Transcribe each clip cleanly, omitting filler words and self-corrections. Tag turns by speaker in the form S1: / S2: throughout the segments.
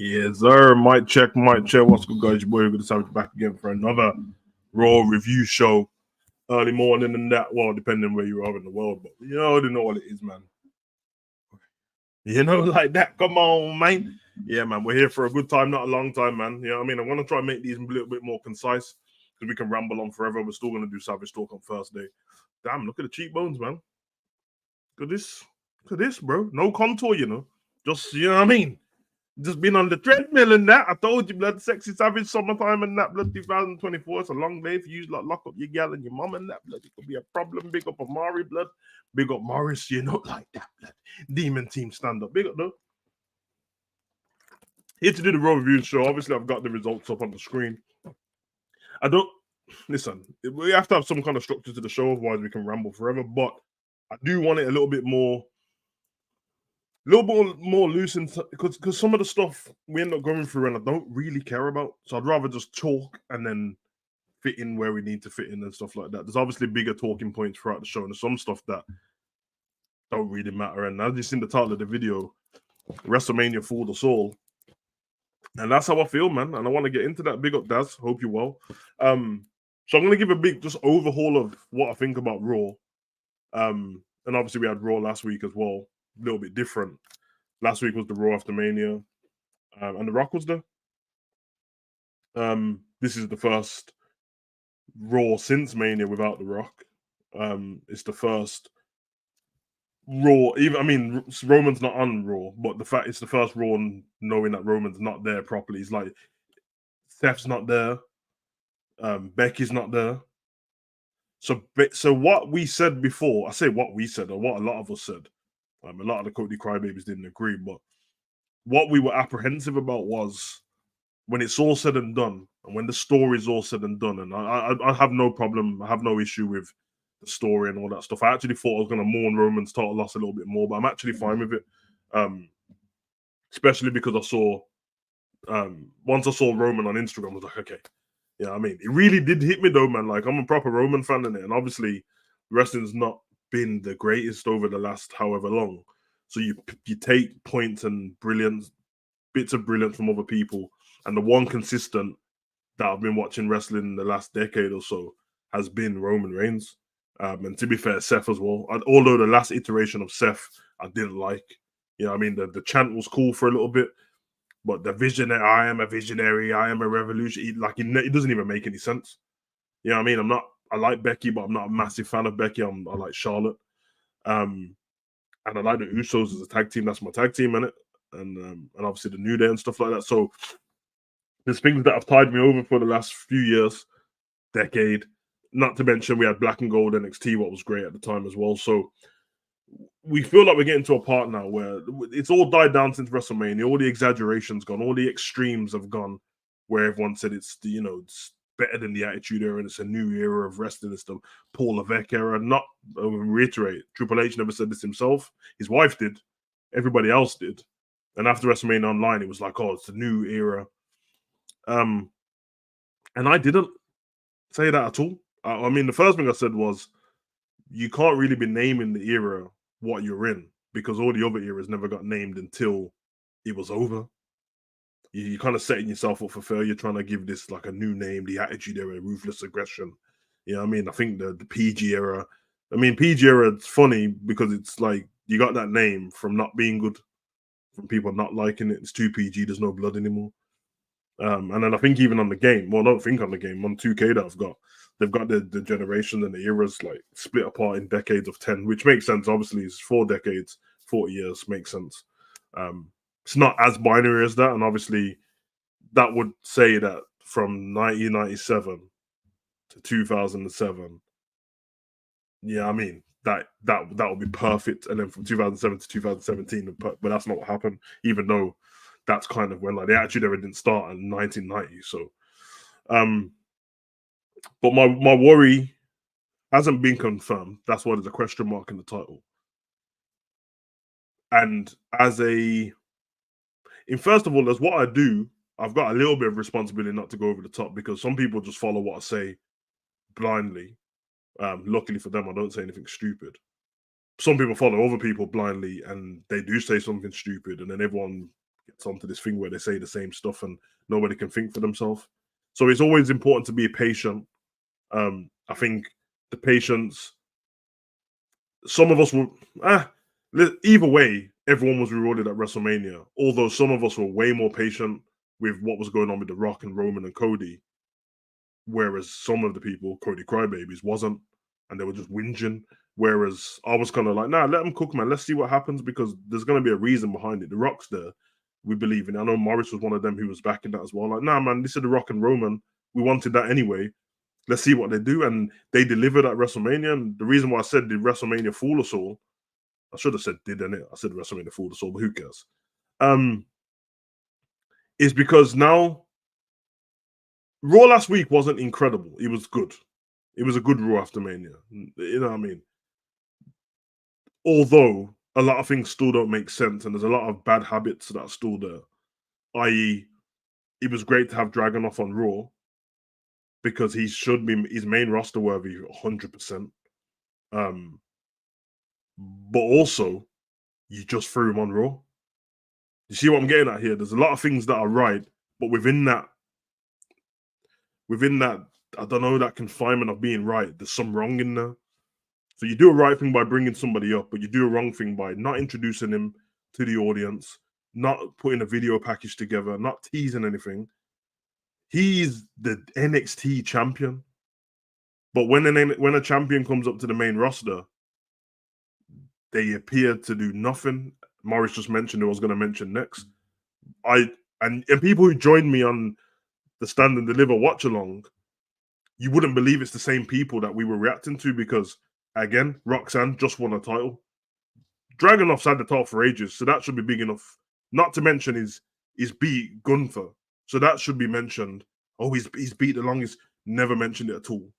S1: Yes, sir. Mic check, mic check. What's good, guys? Your boy, we're going to have back again for another Raw review show. Early morning and that, well, depending where you are in the world, but you already know what it is, man. You know, like that. Come on, man. Yeah, man. We're here for a good time, not a long time, man. You know what I mean? I want to try and make these a little bit more concise because we can ramble on forever. We're still going to do Savage Talk on Thursday. Damn, look at the cheekbones, man. Look at this. Look at this, bro. No contour, you know. Just, you know what I mean? Just been on the treadmill and that. I told you, blood, sexy savage summertime and that, blood, 2024. It's a long day for you. Like, lock up your gal and your mom and that, blood. It could be a problem. Big up Amari, blood. Big up Morris, you know, like that, blood. Demon team stand up. Big up, though. Here to do the Raw review show. Obviously, I've got the results up on the screen. I don't, listen, we have to have some kind of structure to the show, otherwise we can ramble forever. But I do want it a little bit more loose because some of the stuff we end up going through and I don't really care about. So I'd rather just talk and then fit in where we need to fit in and stuff like that. There's obviously bigger talking points throughout the show, and there's some stuff that don't really matter. And as you seen the title of the video, WrestleMania fooled us all. And that's how I feel, man. And I want to get into that. Big up, Daz. Hope you're well. So I'm gonna give a big just overhaul of what I think about Raw. And obviously we had Raw last week as well. A little bit different. Last week was the Raw after Mania, and The Rock was there. This is the first Raw since Mania without The Rock. It's the first Raw. Roman's not on Raw, but the fact it's the first Raw, knowing that Roman's not there properly, it's like Steph's not there, Becky's not there. So what we said before, I say what we said or what a lot of us said. A lot of the Cody Crybabies didn't agree, but what we were apprehensive about was when it's all said and done, and when the story's all said and done, and I have no problem, I have no issue with the story and all that stuff. I actually thought I was going to mourn Roman's title loss a little bit more, but I'm actually fine with it, especially because I saw, once I saw Roman on Instagram, I was like, okay, yeah, I mean, it really did hit me though, man. Like, I'm a proper Roman fan in it, and obviously, wrestling's not been the greatest over the last however long. So you take points and bits of brilliance from other people, and the one consistent that I've been watching wrestling in the last decade or so has been Roman Reigns. And to be fair, Seth as well. Although the last iteration of Seth I didn't like. You know, I mean, the chant was cool for a little bit, but the visionary, I am a visionary, I am a revolution, it doesn't even make any sense. You know what I mean? I like Becky, but I'm not a massive fan of Becky. I like Charlotte. And I like the Usos as a tag team. That's my tag team, in it. And obviously the New Day and stuff like that. So there's things that have tied me over for the last few years, decade. Not to mention we had Black and Gold NXT, what was great at the time as well. So we feel like we're getting to a part now where it's all died down since WrestleMania. All the exaggerations gone, all the extremes have gone, where everyone said it's better than the Attitude Era and it's a new era of wrestling. It's the Paul Levesque era. Not reiterate, Triple H never said this himself. His wife did. Everybody else did. And after WrestleMania Online, it was like, oh, it's a new era. And I didn't say that at all. I mean, the first thing I said was, you can't really be naming the era what you're in because all the other eras never got named until it was over. You're kind of setting yourself up for failure, trying to give this like a new name, the Attitude Era, Ruthless Aggression. You know what I mean? I think the PG era. I mean, PG era, it's funny because it's like you got that name from not being good, from people not liking it. It's too PG, there's no blood anymore. And then I think even on the game, well, I don't think on the game, on 2K that I've got, they've got the generation and the eras like split apart in decades of 10, which makes sense. Obviously, it's 4 decades, 40 years, makes sense. It's not as binary as that, and obviously that would say that from 1997 to 2007, yeah, I mean that would be perfect, and then from 2007 to 2017, but that's not what happened. Even though that's kind of when like the Attitude Era didn't start in 1990, so but my worry hasn't been confirmed. That's why there's a question mark in the title. And first of all, as what I do, I've got a little bit of responsibility not to go over the top because some people just follow what I say blindly. Luckily for them, I don't say anything stupid. Some people follow other people blindly and they do say something stupid, and then everyone gets onto this thing where they say the same stuff and nobody can think for themselves. So it's always important to be patient. I think the patience. Some of us will. Either way, everyone was rewarded at WrestleMania. Although some of us were way more patient with what was going on with The Rock and Roman and Cody, whereas some of the people, Cody Crybabies, wasn't, and they were just whinging. Whereas I was kind of like, nah, let them cook, man. Let's see what happens because there's going to be a reason behind it. The Rock's there. We believe in it. I know Morris was one of them who was backing that as well. Like, nah, man, this is The Rock and Roman. We wanted that anyway. Let's see what they do. And they delivered at WrestleMania. And the reason why I said, did WrestleMania fool us all? I should have said, didn't it? I said WrestleMania fool us all, but who cares? Is because now Raw last week wasn't incredible. It was good. It was a good Raw after Mania. You know what I mean? Although a lot of things still don't make sense and there's a lot of bad habits that are still there. I.e., it was great to have Dragunov on Raw because he should be his main roster worthy 100%. But also, you just threw him on Raw. You see what I'm getting at here? There's a lot of things that are right, but within that, I don't know, that confinement of being right, there's some wrong in there. So you do a right thing by bringing somebody up, but you do a wrong thing by not introducing him to the audience, not putting a video package together, not teasing anything. He's the NXT champion. But when a champion comes up to the main roster, they appear to do nothing. Morris just mentioned who I was going to mention next. And people who joined me on the Stand and Deliver watch along, you wouldn't believe it's the same people that we were reacting to because, again, Roxanne just won a title. Dragunov's had the title for ages, so that should be big enough. Not to mention he's beat Gunther, so that should be mentioned. Oh, he's beat the longest. Never mentioned it at all.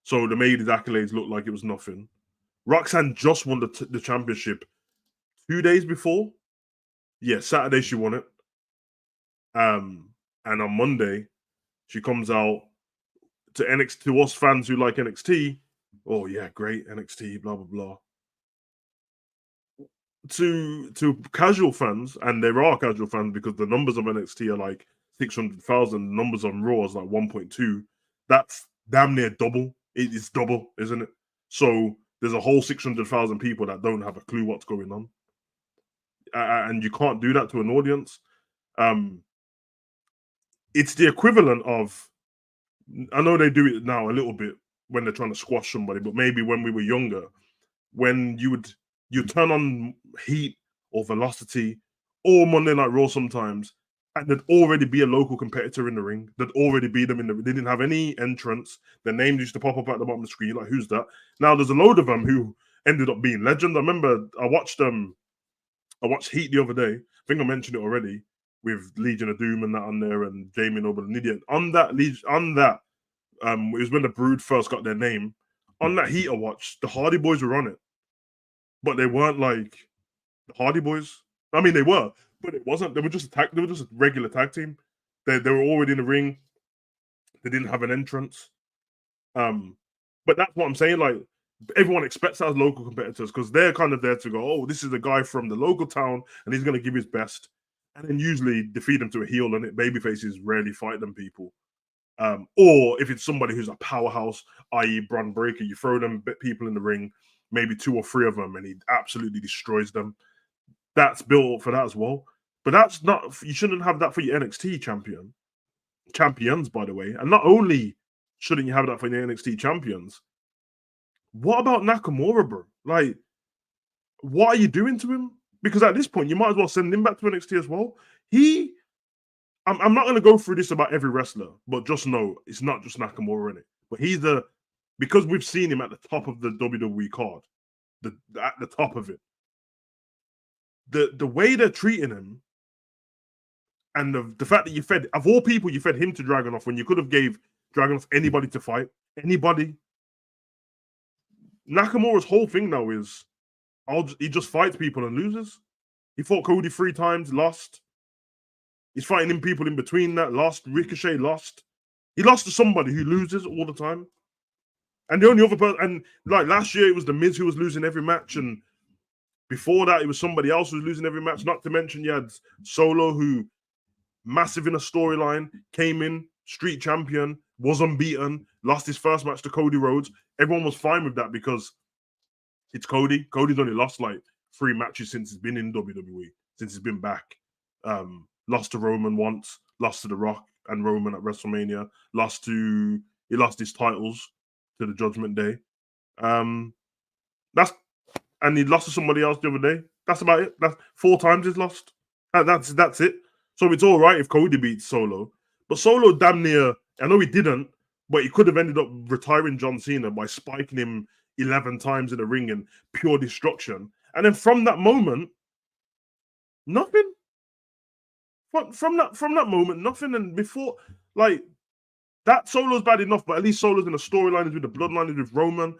S1: So they made his accolades look like it was nothing. Roxanne just won the championship 2 days before. Yeah, Saturday she won it. And on Monday, she comes out to NXT, to us fans who like NXT. Oh yeah, great NXT, blah blah blah. To casual fans, and there are casual fans because the numbers of NXT are like 600,000. Numbers on Raw is like 1.2. That's damn near double. It is double, isn't it? So there's a whole 600,000 people that don't have a clue what's going on, and you can't do that to an audience. It's the equivalent of, I know they do it now a little bit when they're trying to squash somebody, but maybe when we were younger, when you turn on Heat or Velocity or Monday Night Raw sometimes, and there'd already be a local competitor in the ring. There'd already be them they didn't have any entrance. Their names used to pop up at the bottom of the screen, like, who's that? Now there's a load of them who ended up being legends. I remember I watched Heat the other day. I think I mentioned it already, with Legion of Doom and that on there, and Jamie Noble and Idiot. On that, it was when the Brood first got their name. On that Heat I watched, the Hardy Boys were on it, but they weren't like the Hardy Boys. I mean, they were, but it wasn't. They were just a regular tag team. They were already in the ring. They didn't have an entrance. But that's what I'm saying. Like, everyone expects that as local competitors because they're kind of there to go, oh, this is a guy from the local town and he's going to give his best, and then usually defeat them to a heel. And babyfaces rarely fight them people. Or if it's somebody who's a powerhouse, i.e. Bron Breakker, you throw them people in the ring, maybe 2 or 3 of them, and he absolutely destroys them. That's built for that as well. But that's not, you shouldn't have that for your NXT champions, by the way. And not only shouldn't you have that for your NXT champions, what about Nakamura, bro? Like, what are you doing to him? Because at this point, you might as well send him back to NXT as well. I'm not going to go through this about every wrestler, but just know it's not just Nakamura in it. But because we've seen him at the top of the WWE card, at the top of it. The way they're treating him, and the fact that you fed him to Dragunov when you could have gave Dragunov anybody to fight, anybody. Nakamura's whole thing now is he just fights people and loses. He fought Cody 3 times, lost. He's fighting in people in between that, lost. Ricochet lost. He lost to somebody who loses all the time. And the only other person, and like last year, it was The Miz who was losing every match, and Before that, it was somebody else who was losing every match. Not to mention you had Solo, who massive in a storyline, came in, street champion, was unbeaten, lost his first match to Cody Rhodes. Everyone was fine with that because it's Cody. Cody's only lost like 3 matches since he's been in WWE, since he's been back. Lost to Roman once, lost to The Rock and Roman at WrestleMania, he lost his titles to the Judgment Day. And he lost to somebody else the other day. That's about it. That's 4 times he's lost. That's it. So it's all right if Cody beats Solo. But Solo damn near, I know he didn't, but he could have ended up retiring John Cena by spiking him 11 times in the ring and pure destruction. And then from that moment, nothing. From that moment, nothing. And before, like, that Solo's bad enough, but at least Solo's in the storyline, is with the bloodline, is with Roman.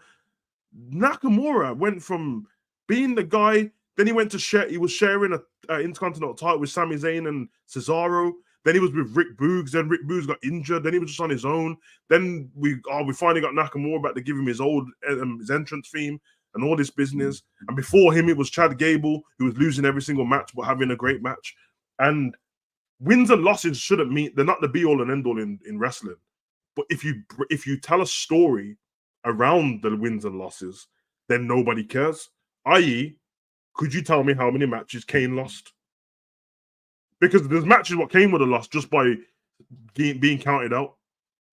S1: Nakamura went from being the guy, then he went to share. He was sharing a Intercontinental title with Sami Zayn and Cesaro. Then he was with Rick Boogs. Then Rick Boogs got injured. Then he was just on his own. Then we finally got Nakamura back to give him his old his entrance theme and all this business. And before him, it was Chad Gable, who was losing every single match but having a great match. And wins and losses shouldn't mean, they're not the be all and end all in wrestling. But if you tell a story around the wins and losses, then nobody cares. I.e., could you tell me how many matches Kane lost? Because there's matches what Kane would have lost just by being counted out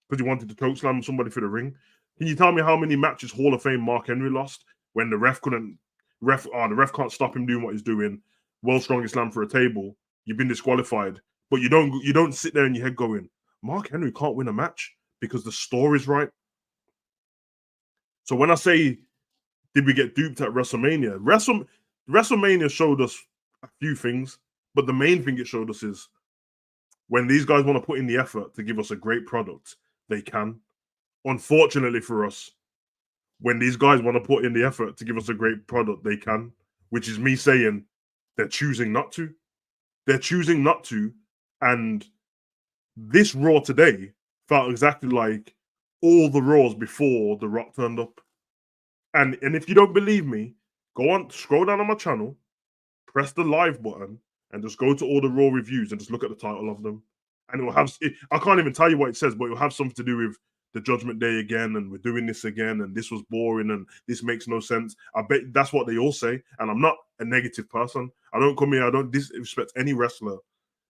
S1: because he wanted to choke slam somebody for the ring. Can you tell me how many matches Hall of Fame Mark Henry lost when the ref can't stop him doing what he's doing? World's Strongest Slam for a table. You've been disqualified, but you don't sit there in your head going, Mark Henry can't win a match because the story's right. So when I say, did we get duped at WrestleMania? WrestleMania showed us a few things, but the main thing it showed us is when these guys want to put in the effort to give us a great product, they can. Unfortunately for us, when these guys want to put in the effort to give us a great product, they can, which is me saying they're choosing not to. They're choosing not to. And this Raw today felt exactly like all the Raws before The Rock turned up. And if you don't believe me, go on, scroll down on my channel, press the live button, and just go to all the Raw reviews and just look at the title of them. And it will have, I can't even tell you what it says, but it will have something to do with the Judgment Day again, and we're doing this again, and this was boring, and this makes no sense. I bet that's what they all say. And I'm not a negative person. I don't come here, I don't disrespect any wrestler.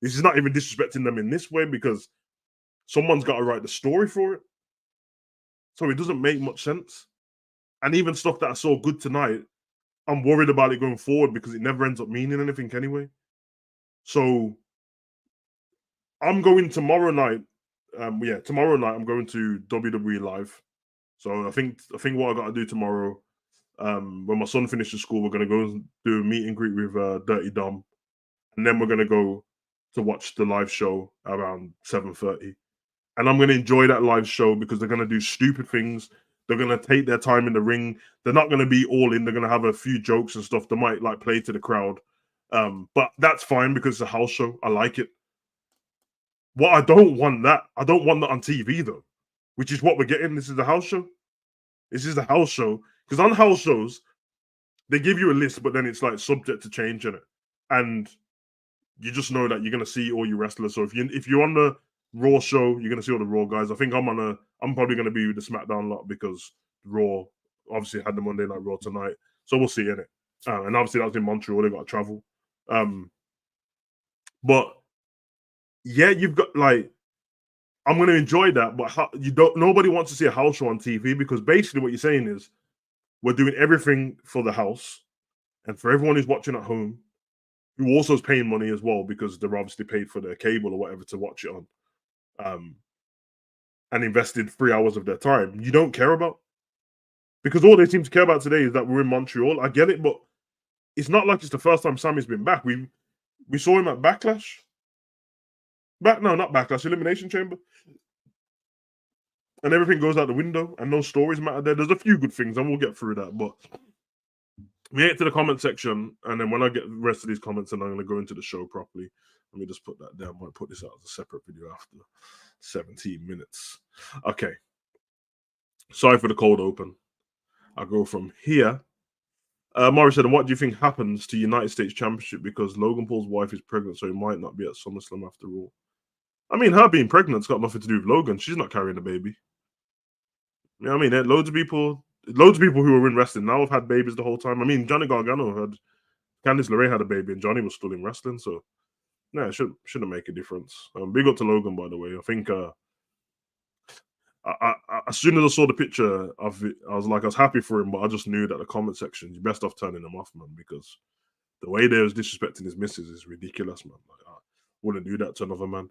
S1: This is not even disrespecting them in this way because someone's got to write the story for it. So it doesn't make much sense. And even stuff that I saw good tonight, I'm worried about it going forward because it never ends up meaning anything anyway. So I'm going tomorrow night. Tomorrow night I'm going to WWE Live. So I think what I got to do tomorrow, when my son finishes school, we're going to go do a meet and greet with Dirty Dom, and then we're going to go to watch the live show around 7:30. And I'm going to enjoy that live show because they're going to do stupid things. They're going to take their time in the ring. They're not going to be all in. They're going to have a few jokes and stuff. They might like play to the crowd. But that's fine because it's a house show. I like it. I don't want that on TV though, which is what we're getting. This is the house show. This is the house show. Because on house shows, they give you a list, but then it's like subject to change in it. And you just know that you're going to see all your wrestlers. So if you're on the Raw show, you're going to see all the Raw guys. I think I'm probably going to be with the SmackDown lot because Raw obviously had the Monday Night Raw tonight. So we'll see in it. And obviously that's in Montreal. They got to travel. But yeah, you've got like, I'm going to enjoy that. But nobody wants to see a house show on TV because basically what you're saying is we're doing everything for the house and for everyone who's watching at home, who also is paying money as well because they're obviously paid for their cable or whatever to watch it on. And invested 3 hours of their time. You don't care about, because all they seem to care about today is that we're in Montreal. I get it, but it's not like it's the first time Sammy's been back. We saw him at Backlash. Not Backlash, Elimination Chamber. And everything goes out the window and no stories matter there. There's a few good things and we'll get through that. But we get to the comment section, and then when I get the rest of these comments, and I'm going to go into the show properly. Let me just put that down. I might put this out as a separate video after 17 minutes. Okay. Sorry for the cold open. I'll go from here. Morris said, what do you think happens to United States Championship because Logan Paul's wife is pregnant, so he might not be at SummerSlam after all? I mean, her being pregnant's got nothing to do with Logan. She's not carrying a baby. You know what I mean? Loads of people who are in wrestling now have had babies the whole time. I mean, Johnny Gargano had Candice LeRae had a baby, and Johnny was still in wrestling. So, no, it shouldn't make a difference. Big up to Logan, by the way. I think as soon as I saw the picture of it, I was happy for him, but I just knew that the comment section, you're best off turning him off, man, because the way they was disrespecting his missus is ridiculous, man. Like, I wouldn't do that to another man.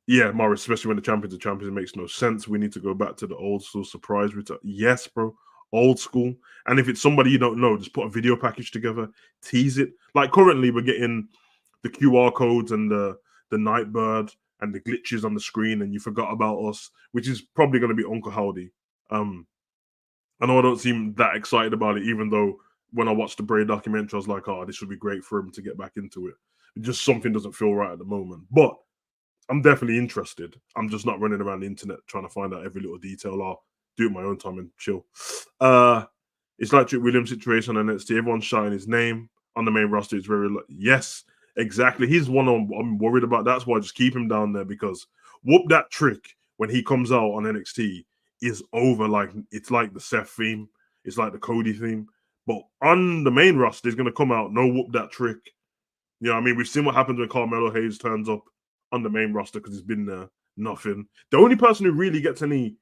S1: Yeah, Morris, especially when the champions are champions, it makes no sense. We need to go back to the old school surprise return. Yes, bro, old school. And if it's somebody you don't know, just put a video package together, tease it. Like currently, we're getting the QR codes and the Nightbird and the glitches on the screen, and you forgot about us, which is probably going to be Uncle Howdy. I know I don't seem that excited about it, even though when I watched the Bray documentary, I was like, oh, this would be great for him to get back into it. Just something doesn't feel right at the moment. But I'm definitely interested. I'm just not running around the internet trying to find out every little detail. I'll do it my own time and chill. It's like Trick Williams' situation on NXT. Everyone's shouting his name on the main roster. It's very yes, exactly. He's one I'm worried about. That's why I just keep him down there, because whoop that trick when he comes out on NXT is over. Like it's like the Seth theme, it's like the Cody theme. But on the main roster, he's gonna come out no whoop that trick. You know what I mean? We've seen what happens when Carmelo Hayes turns up on the main roster because he's been there. Nothing. The only person who really gets any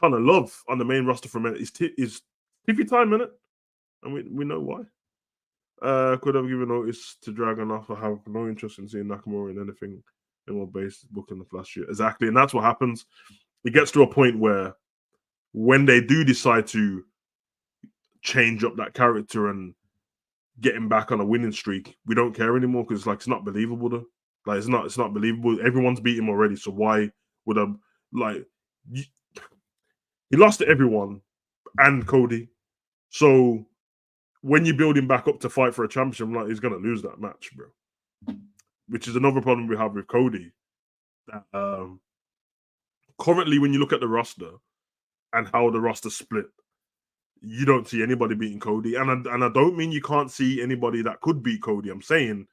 S1: kind of love on the main roster from it is Tiffy Time, innit? And we know why. Could have given notice to Dragon off. I have no interest in seeing Nakamura in anything in more base booking the Flash shit. Exactly. And that's what happens. It gets to a point where when they do decide to change up that character and get him back on a winning streak, we don't care anymore because it's not believable though. Like it's not believable. Everyone's beat him already, so why would I like? He lost to everyone and Cody, so when you build him back up to fight for a championship, I'm like, he's gonna lose that match, bro. Which is another problem we have with Cody. That currently, when you look at the roster and how the roster split, you don't see anybody beating Cody, and I don't mean you can't see anybody that could beat Cody. I'm saying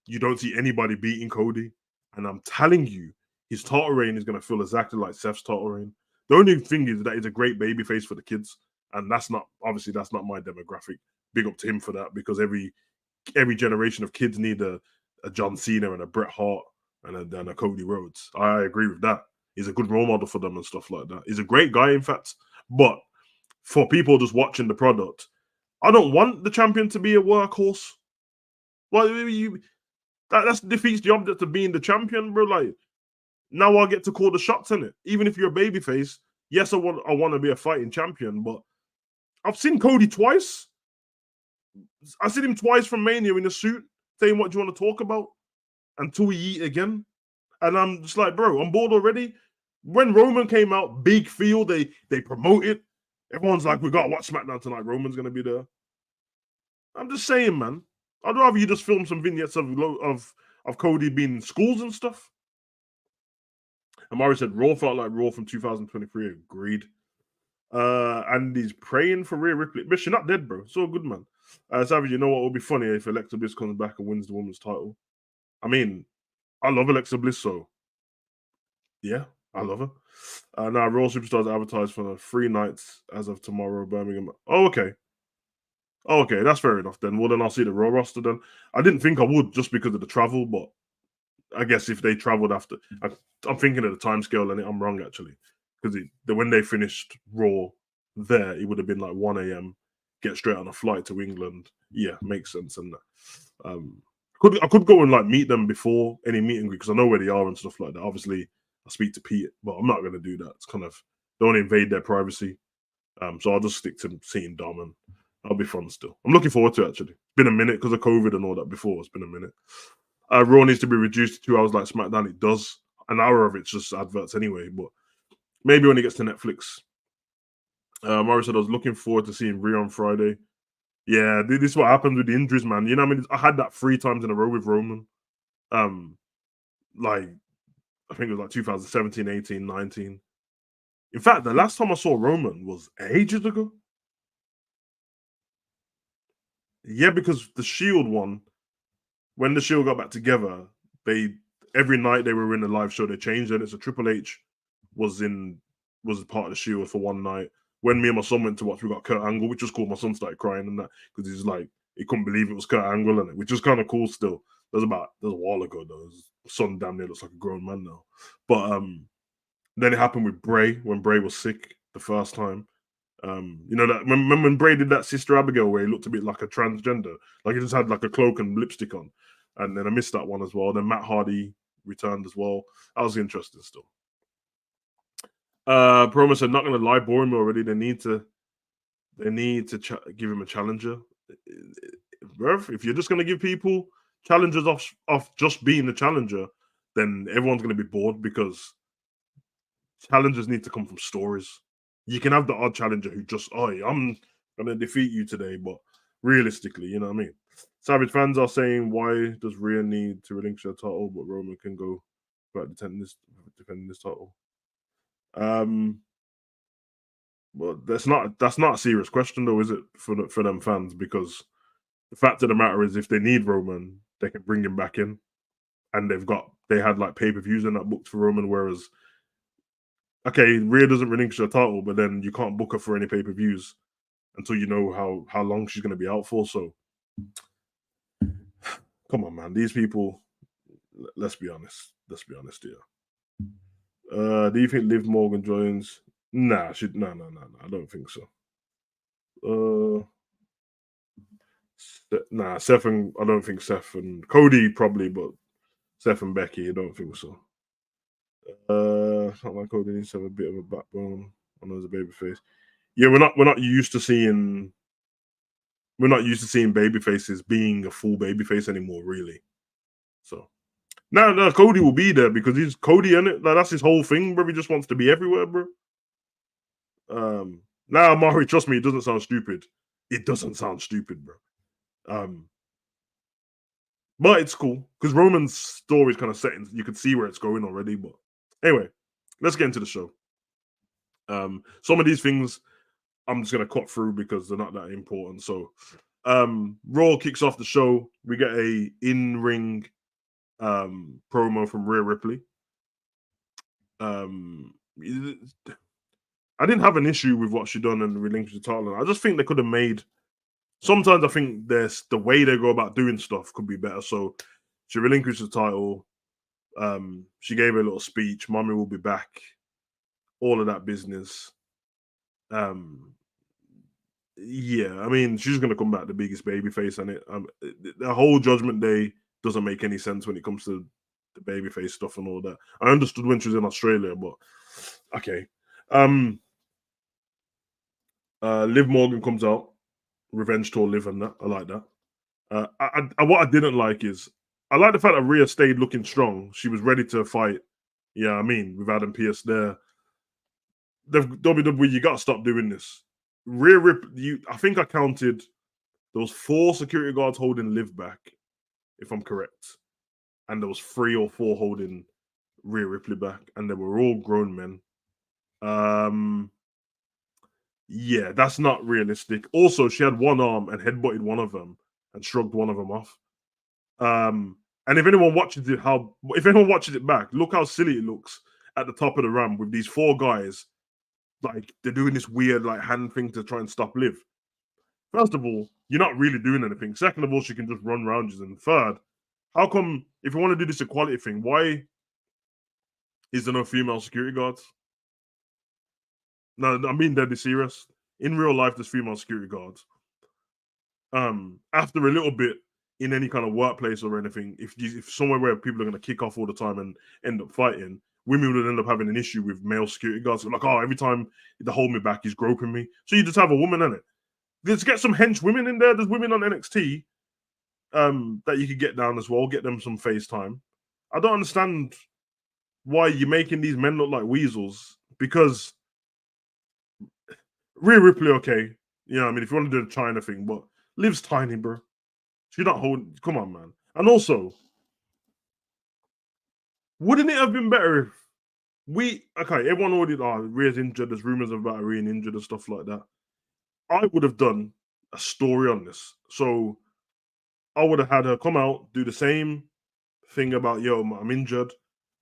S1: you don't see anybody beating Cody, and I'm telling you, his title reign is going to feel exactly like Seth's title reign. The only thing is that he's a great baby face for the kids, and that's not my demographic. Big up to him for that, because every generation of kids need a John Cena and a Bret Hart and a Cody Rhodes. I agree with that. He's a good role model for them and stuff like that. He's a great guy, in fact. But for people just watching the product, I don't want the champion to be a workhorse. Well, that defeats the object of being the champion, bro. Like now I get to call the shots in it. Even if you're a babyface, yes, I want to be a fighting champion, but I've seen Cody twice. I've seen him twice from Mania in a suit, saying what do you want to talk about until we eat again. And I'm just like, bro, I'm bored already. When Roman came out, big field, they promote it. Everyone's like, we gotta watch SmackDown tonight. Roman's gonna be there. I'm just saying, man. I'd rather you just film some vignettes of Cody being in schools and stuff. Amari said Raw felt like Raw from 2023. Agreed. And he's praying for Rhea Ripley. But she's not dead, bro. So good, man. Savage, you know what would be funny if Alexa Bliss comes back and wins the women's title? I mean, I love Alexa Bliss, so yeah, I love her. Now, Raw Superstars advertised for the 3 nights as of tomorrow, Birmingham. Oh, okay. Oh, okay, that's fair enough then. Well, then I'll see the Raw roster then. I didn't think I would just because of the travel, but I guess if they traveled after, I'm thinking of the time scale and I'm wrong actually, because when they finished Raw there, it would have been like 1 a.m. Get straight on a flight to England. Yeah, makes sense. And I could go and like meet them before any meet and greet because I know where they are and stuff like that. Obviously, I speak to Pete, but I'm not going to do that. It's kind of don't invade their privacy. So I'll just stick to seeing Dom and that'll be fun still. I'm looking forward to it actually. It's been a minute because of COVID and all that before. It's been a minute. Raw needs to be reduced to 2 hours like SmackDown. It does. An hour of it's just adverts anyway, but maybe when it gets to Netflix. Morris said I was looking forward to seeing Rhea on Friday. Yeah, this is what happens with the injuries, man. You know what I mean? I had that 3 times in a row with Roman. Like, I think it was like 2017, 18, 19. In fact, the last time I saw Roman was ages ago. Yeah, because the Shield one, when the Shield got back together, they every night they were in a live show, they changed it. So Triple H was part of the Shield for one night. When me and my son went to watch, we got Kurt Angle, which was cool. My son started crying and that because he's like he couldn't believe it was Kurt Angle and it, which was kind of cool. Still, that was a while ago though. His son damn near looks like a grown man now. But then it happened with Bray when Bray was sick the first time. You know that remember when Bray did that Sister Abigail where he looked a bit like a transgender, like he just had like a cloak and lipstick on, and then I missed that one as well. Then Matt Hardy returned as well. That was interesting still. Promo said, "Not gonna lie, boring me already. They need to give him a challenger. If you're just gonna give people challengers off just being the challenger, then everyone's gonna be bored because challengers need to come from stories. You can have the odd challenger who just, oh, I'm gonna defeat you today, but realistically, you know what I mean? Savage fans are saying, why does Rhea need to relinquish her title, but Roman can go back defending this title? Well, that's not a serious question though, is it, for them fans? Because the fact of the matter is, if they need Roman, they can bring him back in, and they had like pay-per-views in that booked for Roman, whereas okay, Rhea doesn't relinquish her title, but then you can't book her for any pay-per-views until you know how long she's going to be out for. So, come on, man, these people. Let's be honest. Let's be honest here. Do you think Liv Morgan joins? Nah, no. I don't think so. Nah, Seth and I don't think Seth and Cody probably, but Seth and Becky, I don't think so. Not like Cody needs to have a bit of a backbone. I know as a babyface. Yeah, we're not used to seeing baby faces being a full baby face anymore, really. So now Cody will be there because he's Cody in it. Like, that's his whole thing, bro. He just wants to be everywhere, bro. Now Amari, trust me, it doesn't sound stupid. It doesn't sound stupid, bro. But it's cool because Roman's story is kind of set in, you can see where it's going already. But anyway, let's get into the show. Some of these things I'm just gonna cut through because they're not that important. So Raw kicks off the show. We get a in-ring promo from Rhea Ripley. I didn't have an issue with what she done and relinquished the title. I just think they could have made. Sometimes I think there's the way they go about doing stuff could be better. So she relinquished the title. She gave a little speech. Mommy will be back. All of that business. Yeah, I mean, she's gonna come back the biggest baby face, and the whole Judgment Day doesn't make any sense when it comes to the babyface stuff and all that. I understood when she was in Australia, but okay. Liv Morgan comes out, revenge tour Liv, and that I like that. What I didn't like is I like the fact that Rhea stayed looking strong. She was ready to fight. Yeah, I mean, with Adam Pearce there, the WWE, you got to stop doing this. Rhea Rip, I think I counted. There was 4 security guards holding Liv back, if I'm correct, and there was 3 or 4 holding Rhea Ripley back, and they were all grown men. Yeah, that's not realistic. Also, she had one arm and headbutted one of them and shrugged one of them off. And if anyone watches it back, look how silly it looks at the top of the ramp with these 4 guys, like they're doing this weird like hand thing to try and stop Liv. First of all, you're not really doing anything. Second of all, she can just run round you. And third, how come if you want to do this equality thing, why is there no female security guards? No, I mean deadly serious. In real life, there's female security guards. After a little bit in any kind of workplace or anything, if somewhere where people are going to kick off all the time and end up fighting, women would end up having an issue with male security guards. Like, oh, every time they hold me back, he's groping me. So you just have a woman in it. Let's get some hench women in there. There's women on NXT that you could get down as well. Get them some FaceTime. I don't understand why you're making these men look like weasels because Rhea Ripley, okay. You know, I mean, if you want to do the China thing, but Liv's tiny, bro. She's not holding. Come on, man. And also, wouldn't it have been better if everyone already, Rhea's injured. There's rumors about her being injured and stuff like that. I would have done a story on this. So I would have had her come out, do the same thing about, yo, I'm injured.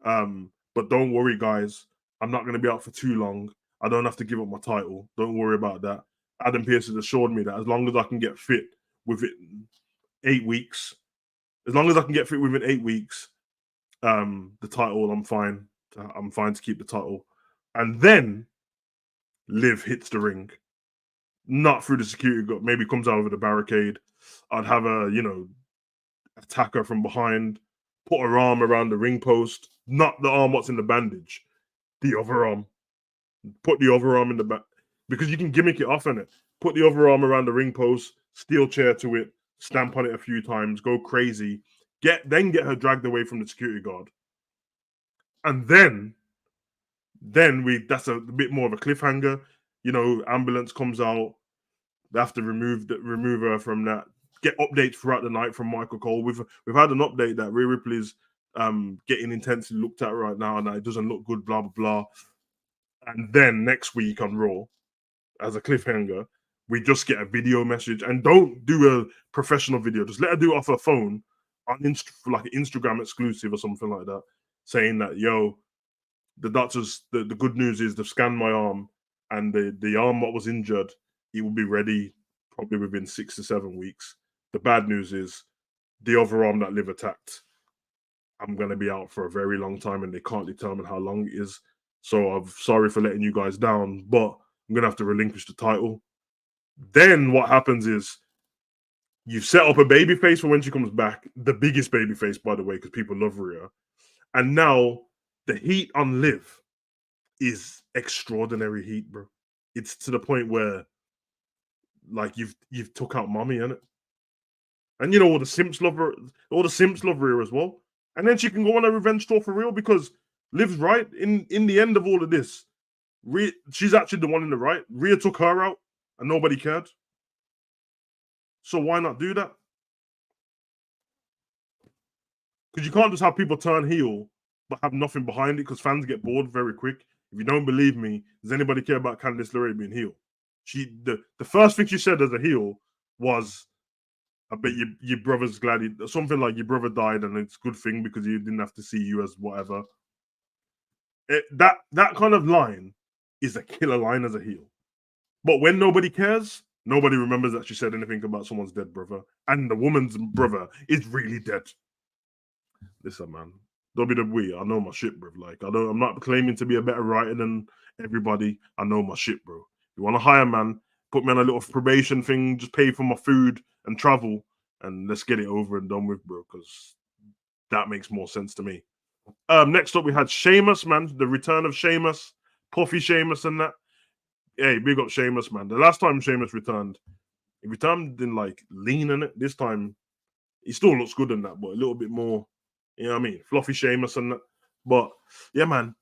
S1: But don't worry, guys. I'm not going to be out for too long. I don't have to give up my title. Don't worry about that. Adam Pearce has assured me that as long as I can get fit within 8 weeks, as long as I can get fit within 8 weeks, the title, I'm fine. I'm fine to keep the title. And then Liv hits the ring, not through the security guard, maybe comes out over the barricade. I'd have a, attack her from behind, put her arm around the ring post, not the arm what's in the bandage, the other arm. Put the other arm in the back because you can gimmick it off in it. Put the other arm around the ring post, steel chair to it, stamp on it a few times, go crazy. Get her dragged away from the security guard, and then that's a bit more of a cliffhanger. Ambulance comes out. They have to remove her from that. Get updates throughout the night from Michael Cole. We've had an update that Rhea Ripley's getting intensely looked at right now, and that it doesn't look good. Blah blah blah. And then next week on Raw, as a cliffhanger, we just get a video message, and don't do a professional video. Just let her do it off her phone on like an Instagram exclusive or something like that, saying that, yo, the doctors, the good news is they've scanned my arm, and the arm that was injured, it will be ready probably within 6 to 7 weeks. The bad news is the other arm that Liv attacked, I'm going to be out for a very long time, and they can't determine how long it is. So I'm sorry for letting you guys down, but I'm going to have to relinquish the title. Then what happens is you set up a babyface for when she comes back, the biggest babyface, by the way, because people love Rhea. And now the heat on Liv is extraordinary heat, bro. It's to the point where, like, you've took out mommy in it, and all the simps love her, Rhea as well. And then she can go on a revenge tour for real because Liv's right in the end of all of this. She's actually the one in the right. Rhea took her out, and nobody cared. So why not do that? Because you can't just have people turn heel but have nothing behind it, because fans get bored very quick. If you don't believe me, does anybody care about Candice LeRae being heel? The first thing she said as a heel was, I bet your brother's glad something like your brother died and it's a good thing because he didn't have to see you as whatever. That kind of line is a killer line as a heel. But when nobody cares, nobody remembers that she said anything about someone's dead brother. And the woman's brother is really dead. Listen, man. WWE, I know my shit, bro. Like, I'm not claiming to be a better writer than everybody. I know my shit, bro. You want to hire, man, put me on a little probation thing, just pay for my food and travel, and let's get it over and done with, bro, because that makes more sense to me. Next up, we had Sheamus, man. The return of Sheamus, Puffy Sheamus and that. Hey, big up Sheamus, man. The last time Sheamus returned, he returned in, like, lean in it. This time, he still looks good in that, but a little bit more, you know what I mean? Fluffy Sheamus and that. But, yeah, man.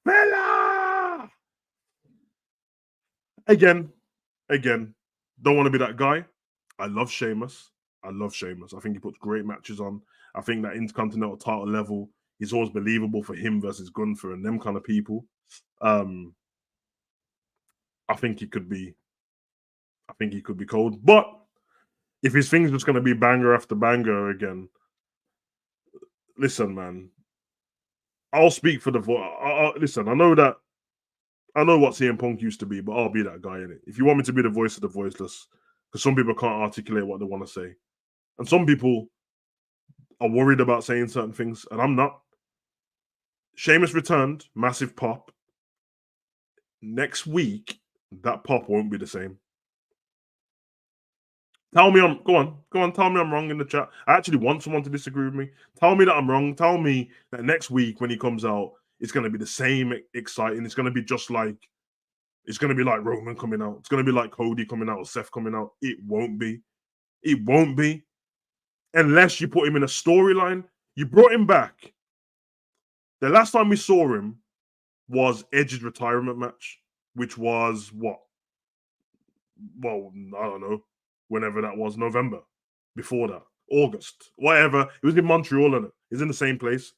S1: Bella! Again, don't want to be that guy. I love Sheamus. I think he puts great matches on. I think that Intercontinental title level is always believable for him versus Gunther and them kind of people. I think he could be cold. But if his thing's just going to be banger after banger again, listen, man. I'll speak for the voice. Listen, I know what CM Punk used to be, but I'll be that guy in it. If you want me to be the voice of the voiceless, because some people can't articulate what they want to say, and some people are worried about saying certain things, and I'm not. Sheamus returned, massive pop. Next week, that pop won't be the same. Tell me I'm go on. Tell me I'm wrong in the chat. I actually want someone to disagree with me. Tell me that I'm wrong. Tell me that next week when he comes out, it's going to be the same exciting. It's going to be just like, it's going to be like Roman coming out. It's going to be like Cody coming out or Seth coming out. It won't be. It won't be. Unless you put him in a storyline. You brought him back. The last time we saw him was Edge's retirement match, which was what? Well, I don't know. Whenever that was, November. Before that, August, whatever. It was in Montreal, and it's in the same place.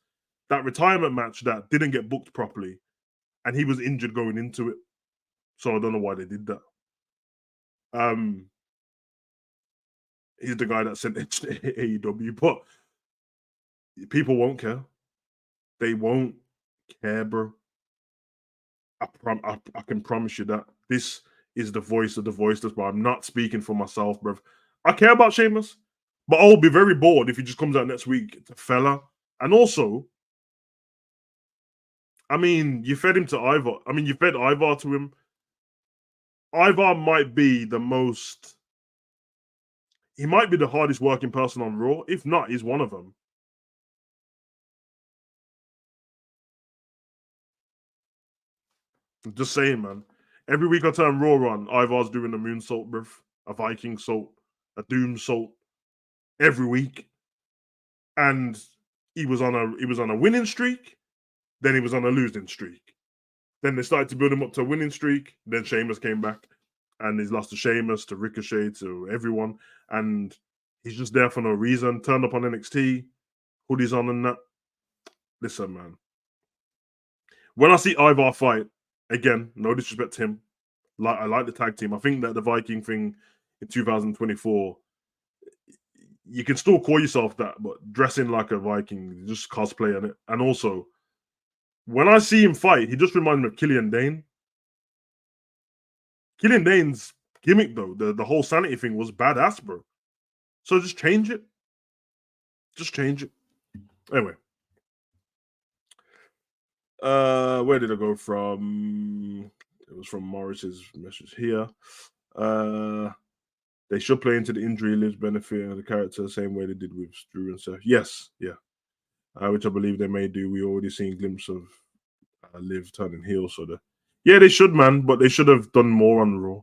S1: That retirement match that didn't get booked properly, and he was injured going into it. So I don't know why they did that. He's the guy that sent it to AEW, but people won't care. They won't care, bro. I can promise you that. This is the voice of the voiceless, but I'm not speaking for myself, bro. I care about Sheamus, but I'll be very bored if he just comes out next week to fella. And also, I mean, you fed him to Ivar. I mean, you fed Ivar to him. Ivar might be the most. He might be the hardest working person on Raw. If not, he's one of them. I'm just saying, man. Every week I turn Raw on, Ivar's doing a moonsault, bruv, a Viking salt, a Doom salt every week, and he was on a winning streak. Then he was on a losing streak. Then they started to build him up to a winning streak. Then Sheamus came back, and he's lost to Sheamus, to Ricochet, to everyone, and he's just there for no reason. Turned up on NXT, hoodies on and that. Listen, man. When I see Ivar fight, again, no disrespect to him, I like the tag team. I think that the Viking thing in 2024, you can still call yourself that, but dressing like a Viking, just cosplay on it. And also, when I see him fight, he just reminds me of Killian Dane. Killian Dane's gimmick, though, the whole sanity thing was badass, bro. So just change it. Just change it. Anyway. Where did I go from? It was from Morris's message here. They should play into the injury Liv's benefit of the character the same way they did with Drew and Seth. Yes, yeah. Which I believe they may do. We already seen a glimpse of Liv turning heel, so yeah, they should, man, but they should have done more on Raw.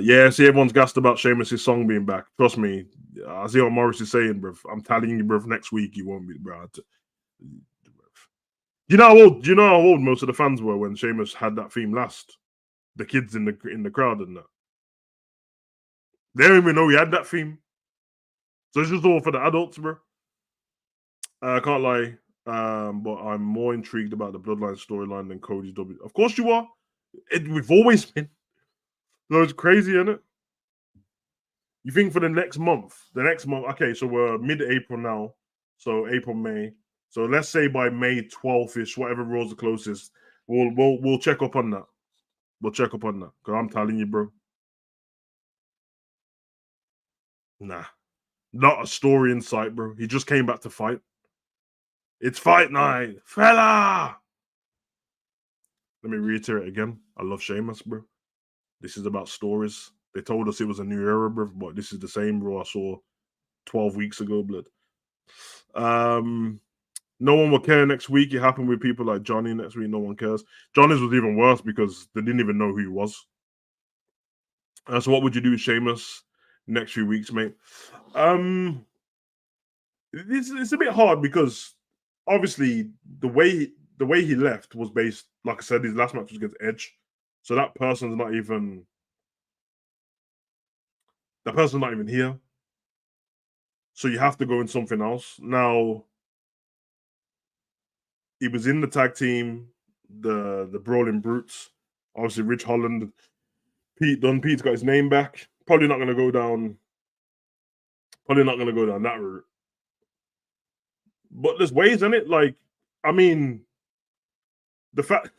S1: Yeah, see, everyone's gassed about Sheamus' song being back. Trust me, I see what Morris is saying, bro. I'm telling you, bro, next week you won't be, bro. You know how old most of the fans were when Sheamus had that theme last? The kids in the crowd and that. They don't even know he had that theme. So it's just all for the adults, bro. I can't lie, but I'm more intrigued about the Bloodline storyline than Cody's W. Of course you are. We've always been. So it's crazy, isn't it? You think for the next month, okay, so we're mid-April now, so April, May. So let's say by May 12th-ish, whatever Raw's the closest, we'll check up on that. We'll check up on that. Because I'm telling you, bro. Nah. Not a story in sight, bro. He just came back to fight. It's fight night. Fella! Let me reiterate again. I love Sheamus, bro. This is about stories. They told us it was a new era, bro, but this is the same Raw I saw 12 weeks ago, blood. No one will care next week. It happened with people like Johnny next week. No one cares. Johnny's was even worse because they didn't even know who he was. So what would you do with Sheamus next few weeks, mate? It's a bit hard because obviously the way he left was based, like I said, his last match was against Edge. So that person's not even here. So you have to go in something else. Now, he was in the tag team, the Brawling Brutes. Obviously, Rich Holland, Pete Dunne. Pete's got his name back. Probably not going to go down that route. But there's ways in it. Like, I mean, the fact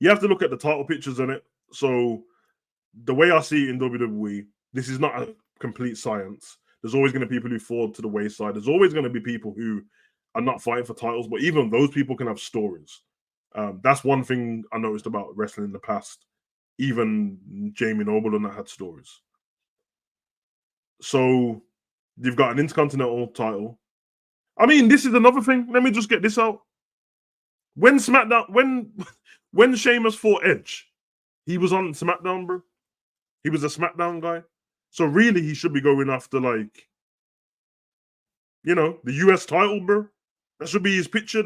S1: you have to look at the title pictures in it. So the way I see it in WWE, this is not a complete science. There's always going to be people who fall to the wayside. There's always going to be people who are not fighting for titles, but even those people can have stories. That's one thing I noticed about wrestling in the past. Even Jamie Noble and that had stories. So you've got an Intercontinental title. I mean, this is another thing. Let me just get this out. When SmackDown, when Sheamus fought Edge, he was on SmackDown, bro. He was a SmackDown guy. So really, he should be going after, like, the US title, bro. That should be his picture.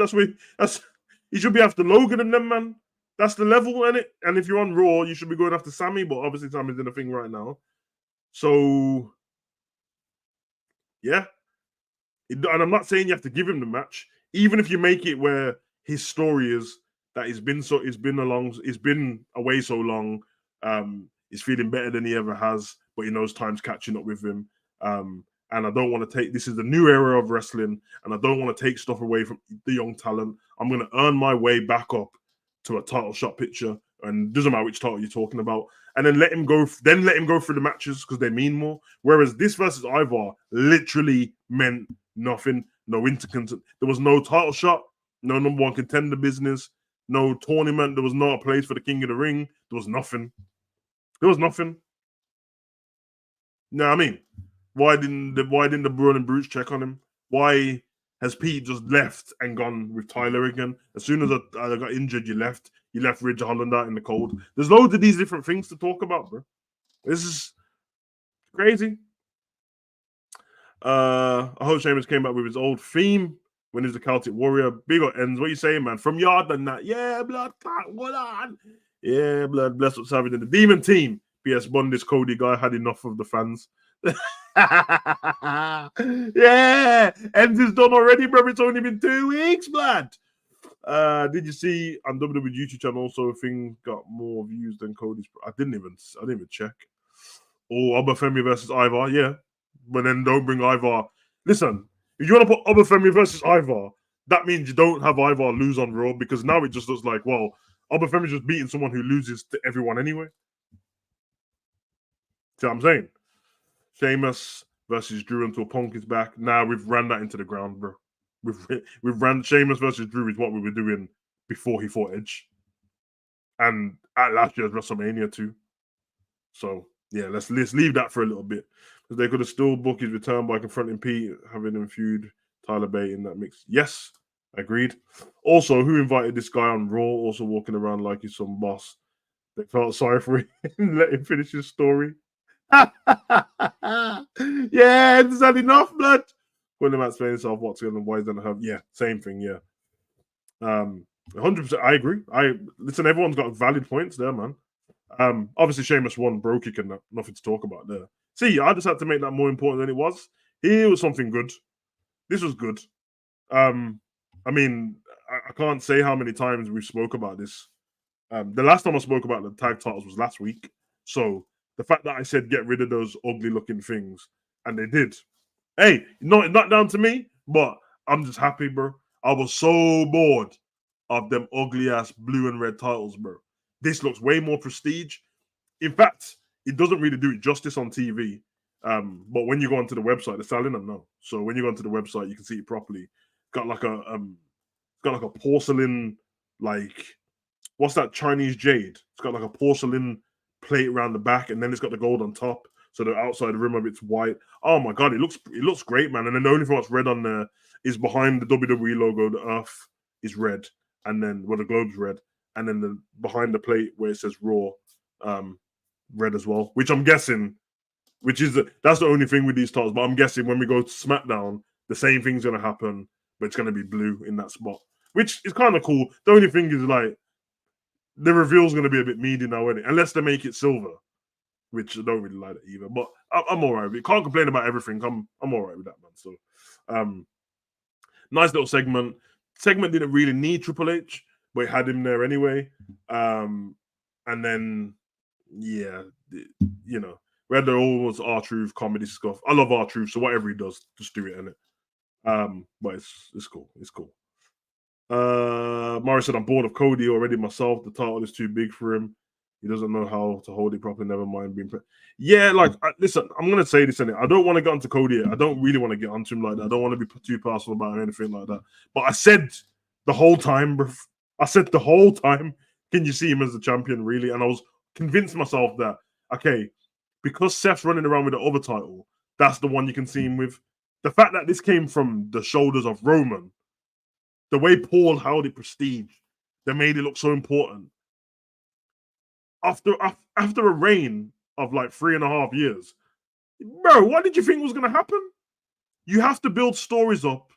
S1: He should be after Logan and them, man. That's the level in it. And if you're on Raw, you should be going after Sammy, but obviously Sammy's in the thing right now. So yeah. And I'm not saying you have to give him the match. Even if you make it where his story is that he's been away so long, he's feeling better than he ever has. but he knows time's catching up with him. And I don't want to take, this is the new era of wrestling, and I don't want to take stuff away from the young talent. I'm going to earn my way back up to a title shot picture, and it doesn't matter which title you're talking about. And then let him go through the matches because they mean more. Whereas this versus Ivar literally meant nothing. No intercontinental. There was no title shot, no number one contender business, no tournament. There was no a place for the King of the Ring. There was nothing. There was nothing. No, I mean, why didn't the Braun and Brutes check on him? Why has Pete just left and gone with Tyler again? As soon as I got injured, you left Ridge Holland out in the cold. There's loads of these different things to talk about, bro. This is crazy. I hope Sheamus came back with his old theme when he's the Celtic Warrior. Big up ends. What you saying, man? From yard and that. Yeah, blood clot. What on? Yeah, blood. Bless what's happening in the Demon Team. P.S. This Cody guy had enough of the fans. Yeah, ends is done already, bro. It's only been 2 weeks, blood. Did you see on WWE YouTube channel also thing got more views than Cody's? I didn't even check. Or Obafemi versus Ivar, yeah. But then don't bring Ivar. Listen, if you want to put Obafemi versus Ivar, that means you don't have Ivar lose on Raw, because now it just looks like, well, Obafemi's just beating someone who loses to everyone anyway. See what I'm saying? Sheamus versus Drew until Punk is back. Now we've ran that into the ground, bro. We've ran Sheamus versus Drew is what we were doing before he fought Edge, and at last year's WrestleMania too. So yeah, let's leave that for a little bit, because they could have still booked his return by confronting Pete, having him feud Tyler Bate in that mix. Yes, agreed. Also, who invited this guy on Raw? Also walking around like he's some boss. They felt sorry for him and let him finish his story. Yeah, is that enough, blood? When the man explain himself, what's going on, why is that have? Yeah, same thing. Yeah, 100%. I agree. Listen. Everyone's got valid points there, man. Obviously, Sheamus won, bro kick, and nothing to talk about there. See, I just had to make that more important than it was. Here was something good. This was good. I mean, I can't say how many times we spoke about this. The last time I spoke about the tag titles was last week. So the fact that I said get rid of those ugly looking things, and they did. Hey, not down to me, but I'm just happy, bro. I was so bored of them ugly ass blue and red titles, bro. This looks way more prestige. In fact, it doesn't really do it justice on TV. But when you go onto the website, they're selling them now. So when you go onto the website, you can see it properly. It's got like a porcelain, like, what's that Chinese jade? It's got like a porcelain plate around the back, and then it's got the gold on top. So the outside rim of it's white. Oh my god, it looks great, man. And then the only thing that's red on there is behind the WWE logo. The Earth is red, and then the globe's red, and then behind the plate where it says Raw, red as well. Which I'm guessing, that's the only thing with these titles. But I'm guessing when we go to SmackDown, the same thing's gonna happen, but it's gonna be blue in that spot, which is kind of cool. The only thing is, like, the reveal's gonna be a bit meaty now, isn't it? Unless they make it silver, which I don't really like that either. But I'm all right with it. Can't complain about everything. I'm all right with that, man. So, nice little segment. Segment didn't really need Triple H, but it had him there anyway. And then, yeah, you know, we had the almost R-Truth comedy stuff. I love R-Truth, so whatever he does, just do it, innit? But it's cool. It's cool. Morris said, I'm bored of Cody already myself. The title is too big for him. He doesn't know how to hold it properly. Never mind being. Yeah, like, listen, I'm gonna say this, innit? I don't want to get onto Cody yet. I don't really want to get onto him like that. I don't want to be too personal about anything like that. But I said the whole time, bro. I said the whole time, can you see him as the champion, really? And I was convinced myself that, okay, because Seth's running around with the other title, that's the one you can see him with. The fact that this came from the shoulders of Roman, the way Paul held it prestige, that made it look so important. After a reign of like 3.5 years, bro, what did you think was going to happen? You have to build stories up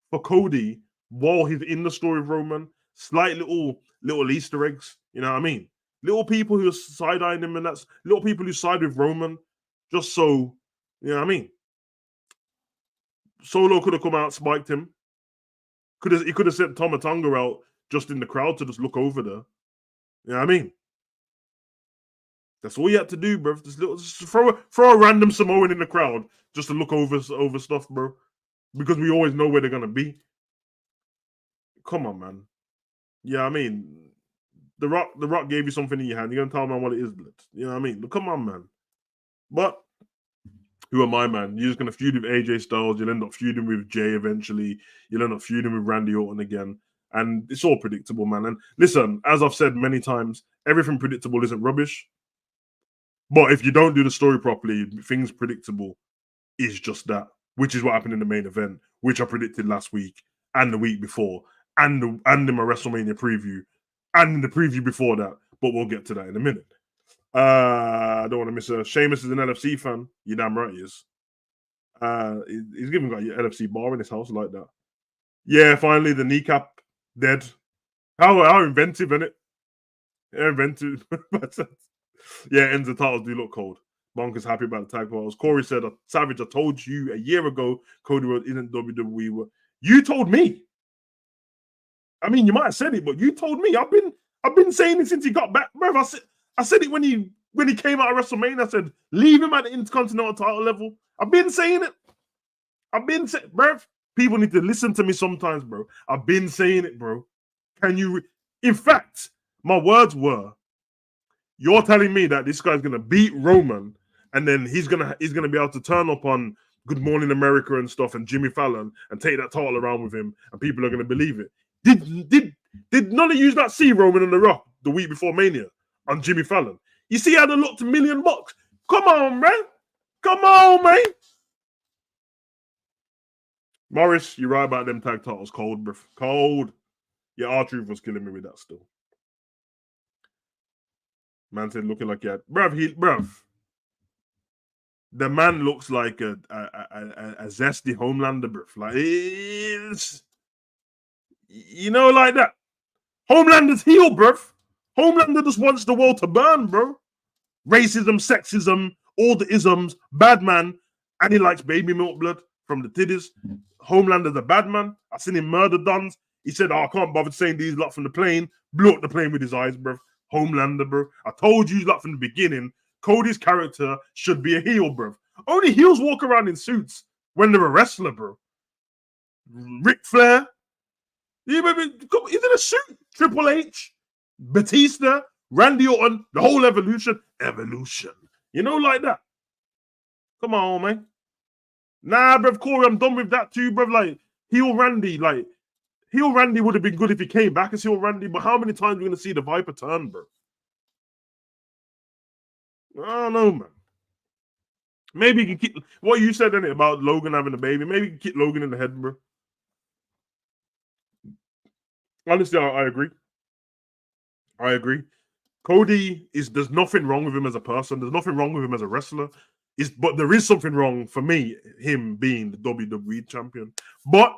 S1: for Cody while he's in the story of Roman. Slight little Easter eggs, you know what I mean? Little people who are side-eyeing him, and that's little people who side with Roman, just so, you know what I mean? Solo could have come out, spiked him. He could have sent Tama Tonga out just in the crowd to just look over there. You know what I mean? That's all you had to do, bro. Just throw a random Samoan in the crowd just to look over stuff, bro. Because we always know where they're gonna be. Come on, man. Yeah, I mean, the Rock gave you something in your hand. You're gonna tell man what it is, blood. You know what I mean? But come on, man. But who am I, man? You're just gonna feud with AJ Styles. You'll end up feuding with Jay eventually. You'll end up feuding with Randy Orton again. And it's all predictable, man. And listen, as I've said many times, everything predictable isn't rubbish. But if you don't do the story properly, things predictable is just that, which is what happened in the main event, which I predicted last week and the week before, and in my WrestleMania preview, and in the preview before that. But we'll get to that in a minute. I don't want to miss a Sheamus is an LFC fan. You damn right he is. He's even got your LFC bar in his house like that. Yeah, finally the kneecap dead. How inventive, isn't it? Inventive. Yeah, ends the titles do look cold. Bonkers happy about the tag titles. Corey said, Savage, I told you a year ago Cody Rhodes isn't WWE. You told me. I mean, you might have said it, but you told me. I've been saying it since he got back, bro. I said it when he came out of WrestleMania. I said, leave him at the Intercontinental title level. I've been saying it. Bro, people need to listen to me sometimes, bro. I've been saying it, bro. In fact, my words were, you're telling me that this guy's gonna beat Roman, and then he's gonna be able to turn up on Good Morning America and stuff, and Jimmy Fallon, and take that title around with him, and people are gonna believe it. Did none of you not see Roman and The Rock the week before Mania on Jimmy Fallon? You see how they looked $1 million? Come on, man. Come on, man. Morris, you're right about them tag titles. Cold, bruv. Cold. Yeah, R-Truth was killing me with that still. Man said looking like that. Bruv. The man looks like a zesty Homelander, bruv. Like, it's, you know, like that. Homelander's heel, bruv. Homelander just wants the world to burn, bro. Racism, sexism, all the isms, bad man, and he likes baby milk blood from the titties. Homelander's a bad man. I seen him murder Dons. He said, I can't bother saying these lot from the plane. Blew up the plane with his eyes, bro. Homelander, bro. I told you lot from the beginning, Cody's character should be a heel, bro. Only heels walk around in suits when they're a wrestler, bro. Ric Flair. He's in a suit. Triple H. Batista. Randy Orton. The whole evolution. You know, like that. Come on, man. Nah, bruv, Corey, I'm done with that too, bruv. Like, heel Randy would have been good if he came back as heel Randy, but how many times are we going to see the Viper turn, bro? I don't know, man. Maybe you can keep what you said in it about Logan having a baby. Maybe you can keep Logan in the head, bro. Honestly, I agree. I agree. Cody there's nothing wrong with him as a person. There's nothing wrong with him as a wrestler. But there is something wrong for me, him being the WWE champion. But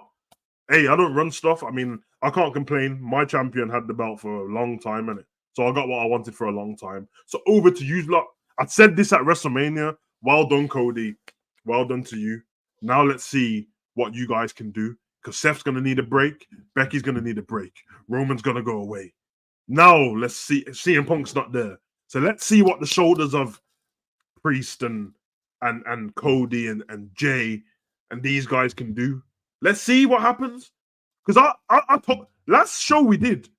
S1: hey, I don't run stuff. I mean, I can't complain. My champion had the belt for a long time, innit? So I got what I wanted for a long time. So over to you, lot. I said this at WrestleMania. Well done, Cody. Well done to you. Now let's see what you guys can do. Because Seth's going to need a break. Becky's going to need a break. Roman's going to go away. Now let's see. CM Punk's not there. So let's see what the shoulders of Priest and Cody and Jay and these guys can do. Let's see what happens. Because I thought the last show we did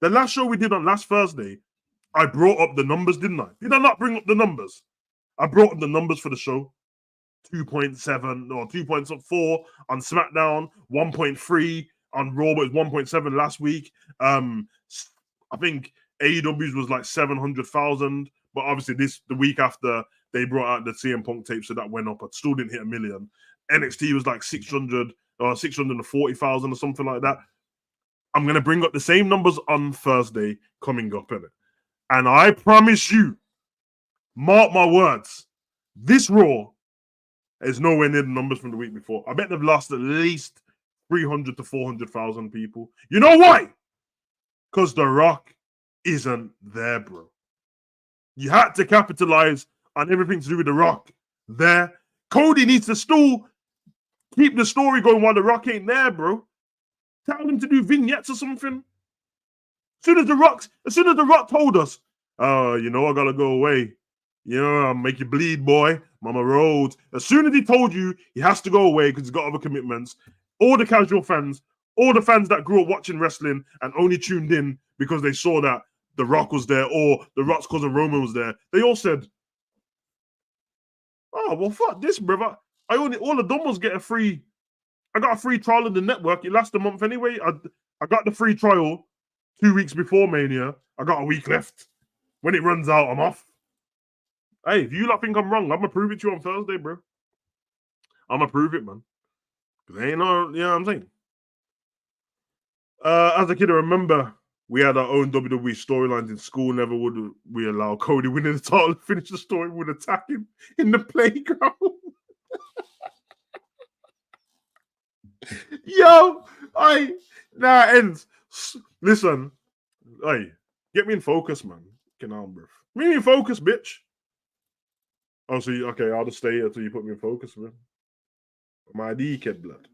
S1: on last Thursday, I brought up the numbers, didn't I? Did I not bring up the numbers? I brought up the numbers for the show. 2.7 or 2.4 on SmackDown, 1.3 on Raw, but it was 1.7 last week. I think AEW's was like 700,000, but obviously the week after they brought out the CM Punk tape, so that went up, but still didn't hit 1 million. NXT was like 600 or 640,000 or something like that. I'm gonna bring up the same numbers on Thursday coming up, innit? And I promise you, mark my words, this Raw is nowhere near the numbers from the week before. I bet they've lost at least 300 to 400,000 people. You know why? Because The Rock isn't there, bro. You had to capitalize on everything to do with The Rock there. Cody needs to still keep the story going while The Rock ain't there, bro. Tell him to do vignettes or something. As soon as The Rock told us, Oh, you know I gotta go away. You know, I'll make you bleed, boy. Mama Rhodes. As soon as he told you he has to go away because he's got other commitments, all the casual fans, all the fans that grew up watching wrestling and only tuned in because they saw that The Rock was there or The Rock's cousin Roman was there, they all said, "Oh, well, fuck this, brother. I only all the done was get a free. I got a free trial of the network. It lasts a month anyway. I got the free trial 2 weeks before Mania. I got a week left. When it runs out, I'm off. Hey, if you lot think I'm wrong, I'm gonna prove it to you on Thursday, bro. I'm gonna prove it, man. Cause ain't no, you know what I'm saying. As a kid, I remember we had our own WWE storylines in school. Never would we allow Cody winning the title to finish the story with attacking in the playground. Yo, ends. Listen, hey, get me in focus, man. Get on, bro. Me in focus, bitch. Oh, so okay, I'll just stay here until you put me in focus, man. My ID, kid, blood.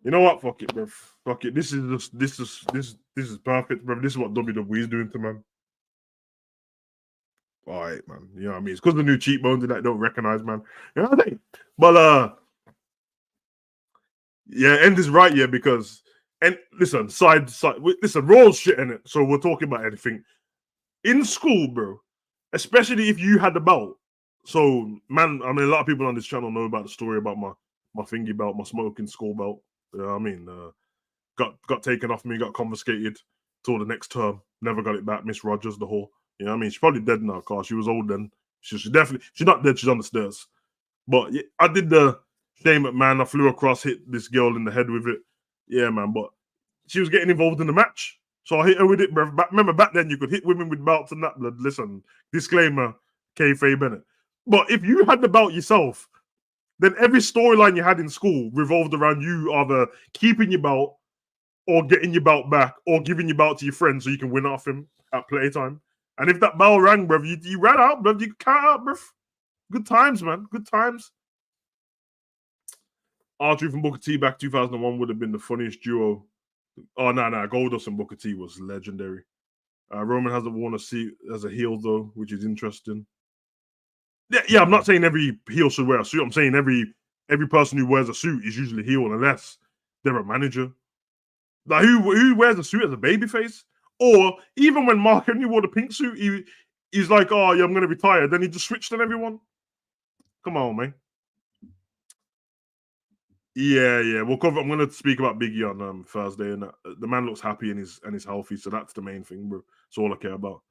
S1: You know what? Fuck it, bro. Fuck it. This is perfect, bro. This is what WWE is doing to man. All right, man. You know what I mean? It's because the new cheekbones and that don't recognize, man. You know what I mean? But yeah, end is right, yeah, because and listen, listen, Raw's shit in it. So we're talking about anything in school, bro. Especially if you had the belt. So, man, I mean, a lot of people on this channel know about the story about my thingy belt, my smoking school belt. You know what I mean? Got taken off me, got confiscated till the next term. Never got it back. Miss Rogers, the whore. You know what I mean? She's probably dead now, cause she was old then. She's definitely she's not dead. She's on the stairs. But yeah, I did the Shane McMahon. I flew across, hit this girl in the head with it. Yeah, man. But she was getting involved in the match, so I hit her with it, bro. Remember back then you could hit women with belts and that. Blood. Listen, disclaimer, kayfabe Bennett. But if you had the belt yourself, then every storyline you had in school revolved around you either keeping your belt or getting your belt back or giving your belt to your friend so you can win off him at playtime. And if that bell rang, bro, you ran out, bro. You count out, bro. Good times, man. Good times. R-Truth and Booker T back 2001 would have been the funniest duo. Oh, no. Goldust and Booker T was legendary. Roman hasn't worn a suit as a heel, though, which is interesting. Yeah, I'm not saying every heel should wear a suit. I'm saying every person who wears a suit is usually heel unless they're a manager. Like who wears a suit as a babyface? Or even when Mark Henry wore the pink suit, he's like, oh yeah, I'm gonna retire. Then he just switched on everyone. Come on, man. Yeah. I'm gonna speak about Biggie on Thursday, and the man looks happy and he's healthy, so that's the main thing, bro. That's all I care about.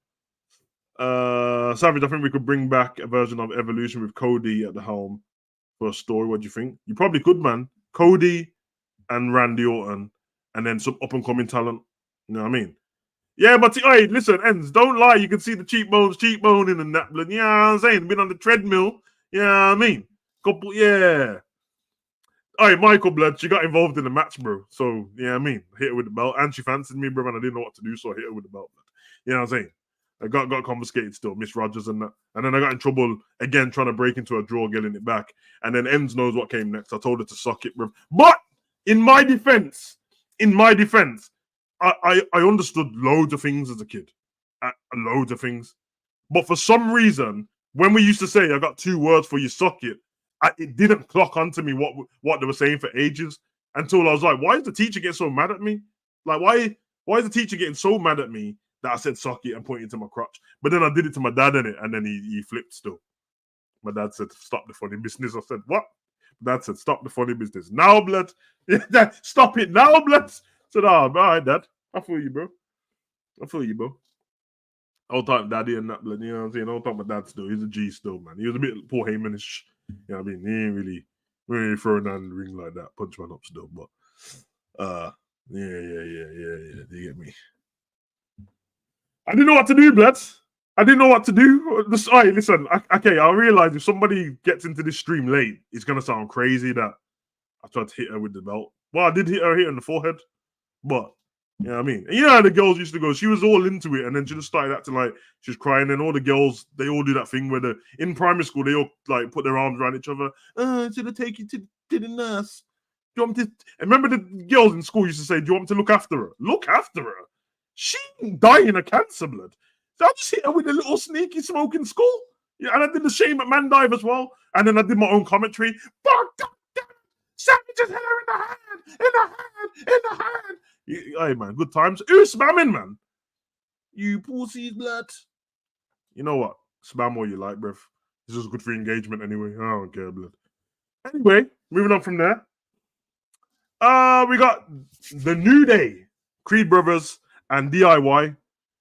S1: Savage, I think we could bring back a version of Evolution with Cody at the helm for a story. What do you think? You probably could, man. Cody and Randy Orton, and then some up and coming talent. You know what I mean? Yeah, but hey, listen, Ends, don't lie. You can see the cheekboning and that. You know what I'm saying? Been on the treadmill. You know what I mean? Couple, yeah. All right, Michael Blood, she got involved in the match, bro. So, yeah, I mean, hit her with the belt. And she fancied me, bro, and I didn't know what to do, so I hit her with the belt. You know what I'm saying? I got confiscated still, Miss Rogers and that. And then I got in trouble again trying to break into a draw, getting it back. And then Ends knows what came next. I told her to suck it, bro. But in my defense, I understood loads of things as a kid. Loads of things. But for some reason, when we used to say, I got 2 words for you, suck it, it didn't clock onto me what they were saying for ages until I was like, why is the teacher getting so mad at me? Like, why is the teacher getting so mad at me that I said suck it and pointed to my crotch? But then I did it to my dad in it, and then he flipped still. My dad said, stop the funny business. I said, what? Dad said, stop the funny business. Now, blood. Stop it now, blood. I said, oh, all right, Dad. I feel you, bro. Old time daddy and that, blood. You know what I'm saying? Old time my dad still. He's a G still, man. He was a bit Paul Heymanish. You know what I mean? He ain't really throwing down the ring like that. Punch man up still, but yeah. Do you get me? I didn't know what to do, blood. I didn't know what to do. Listen, okay, I realize if somebody gets into this stream late, it's gonna sound crazy that I tried to hit her with the belt. Well, I did hit her here in the forehead, but you know what I mean? And you know how the girls used to go, she was all into it, and then she just started acting like she was crying, and all the girls, they all do that thing where in primary school, they all like put their arms around each other. To take you to the nurse. you want me to? Remember the girls in school used to say, "Do you want me to look after her?" Look after her. She ain't dying of cancer, blood. So I just hit her with a little sneaky smoke in school. Yeah, and I did the Shane McMahon dive as well. And then I did my own commentary. Fuck, Sammy just hit her in the hand. Hey, man, good times. Who's spamming, man? You pussies, blood. You know what? Spam all you like, bruv. It's just good for engagement anyway. I don't care, blood. Anyway, moving on from there. We got the New Day, Creed Brothers, and DIY.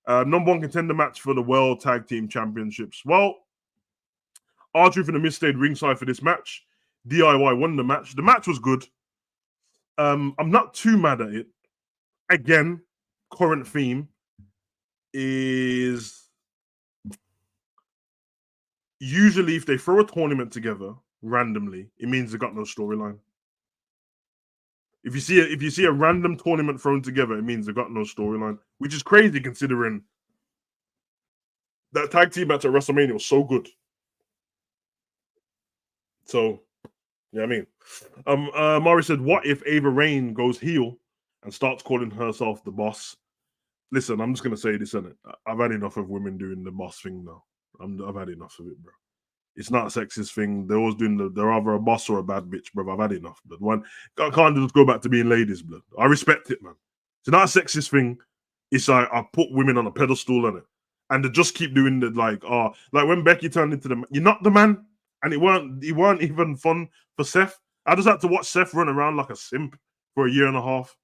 S1: Number one contender match for the World Tag Team Championships. Well, R-Truth and The Miz stayed ringside for this match. DIY won the match. The match was good. I'm not too mad at it. Again, current theme is usually if they throw a tournament together randomly, it means they got no storyline. If you see a random tournament thrown together, it means they got no storyline, which is crazy considering that tag team match at WrestleMania was so good. So, yeah, I mean, Mari said, "What if Ava Raine goes heel and starts calling herself the boss?" Listen, I'm just gonna say this, innit? I've had enough of women doing the boss thing now. I've had enough of it, bro. It's not a sexist thing. They're always doing they're either a boss or a bad bitch, bro. I've had enough, blood. One, I can't just go back to being ladies, blood. I respect it, man. It's not a sexist thing. It's like I put women on a pedestal on it, and they just keep doing the like when Becky turned into the you're not the man, and it weren't even fun for Seth. I just had to watch Seth run around like a simp for a year and a half,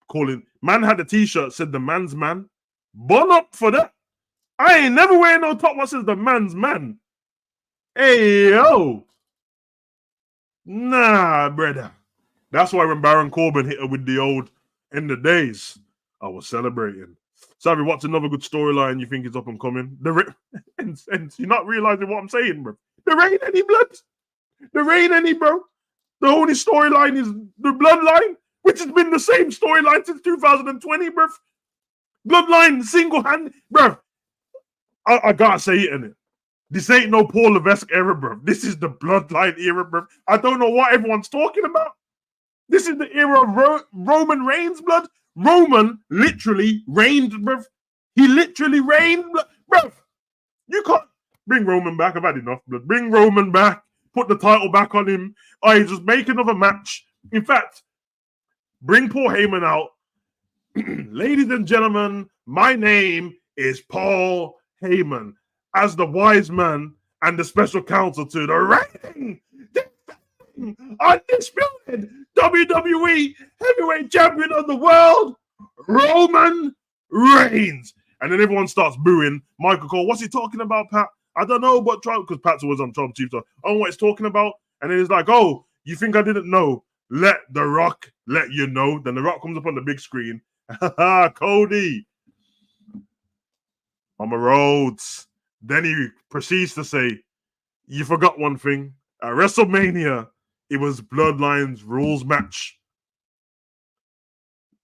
S1: calling man had a t-shirt said the man's man. Bun up for that. I ain't never wearing no top what says the man's man. Hey, yo. Nah, brother. That's why when Baron Corbin hit her with the old end of days, I was celebrating. Savvy, what's another good storyline you think is up and coming? And you're not realizing what I'm saying, bro. There ain't any blood. There ain't any, bro. The only storyline is the bloodline, which has been the same storyline since 2020, bro. Bloodline single-handed, bro. I gotta say it, innit? This ain't no Paul Levesque era, bro. This is the bloodline era, bro. I don't know what everyone's talking about. This is the era of Roman Reigns, blood. Roman literally reigned, bro. He literally reigned, bro. You can't bring Roman back. I've had enough, blood. Bring Roman back. Put the title back on him. Just make another match. In fact, bring Paul Heyman out. Ladies and gentlemen, my name is Paul Heyman. As the wise man and the special counsel to the reigning, undisputed WWE heavyweight champion of the world, Roman Reigns. And then everyone starts booing. Michael Cole, what's he talking about, Pat? I don't know, but because Pat's always on Trump Chief, so I don't know what he's talking about. And then he's like, oh, you think I didn't know? Let The Rock let you know. Then The Rock comes up on the big screen. Cody. Mama Rhodes. Then he proceeds to say, you forgot one thing. At WrestleMania, it was Bloodlines rules match.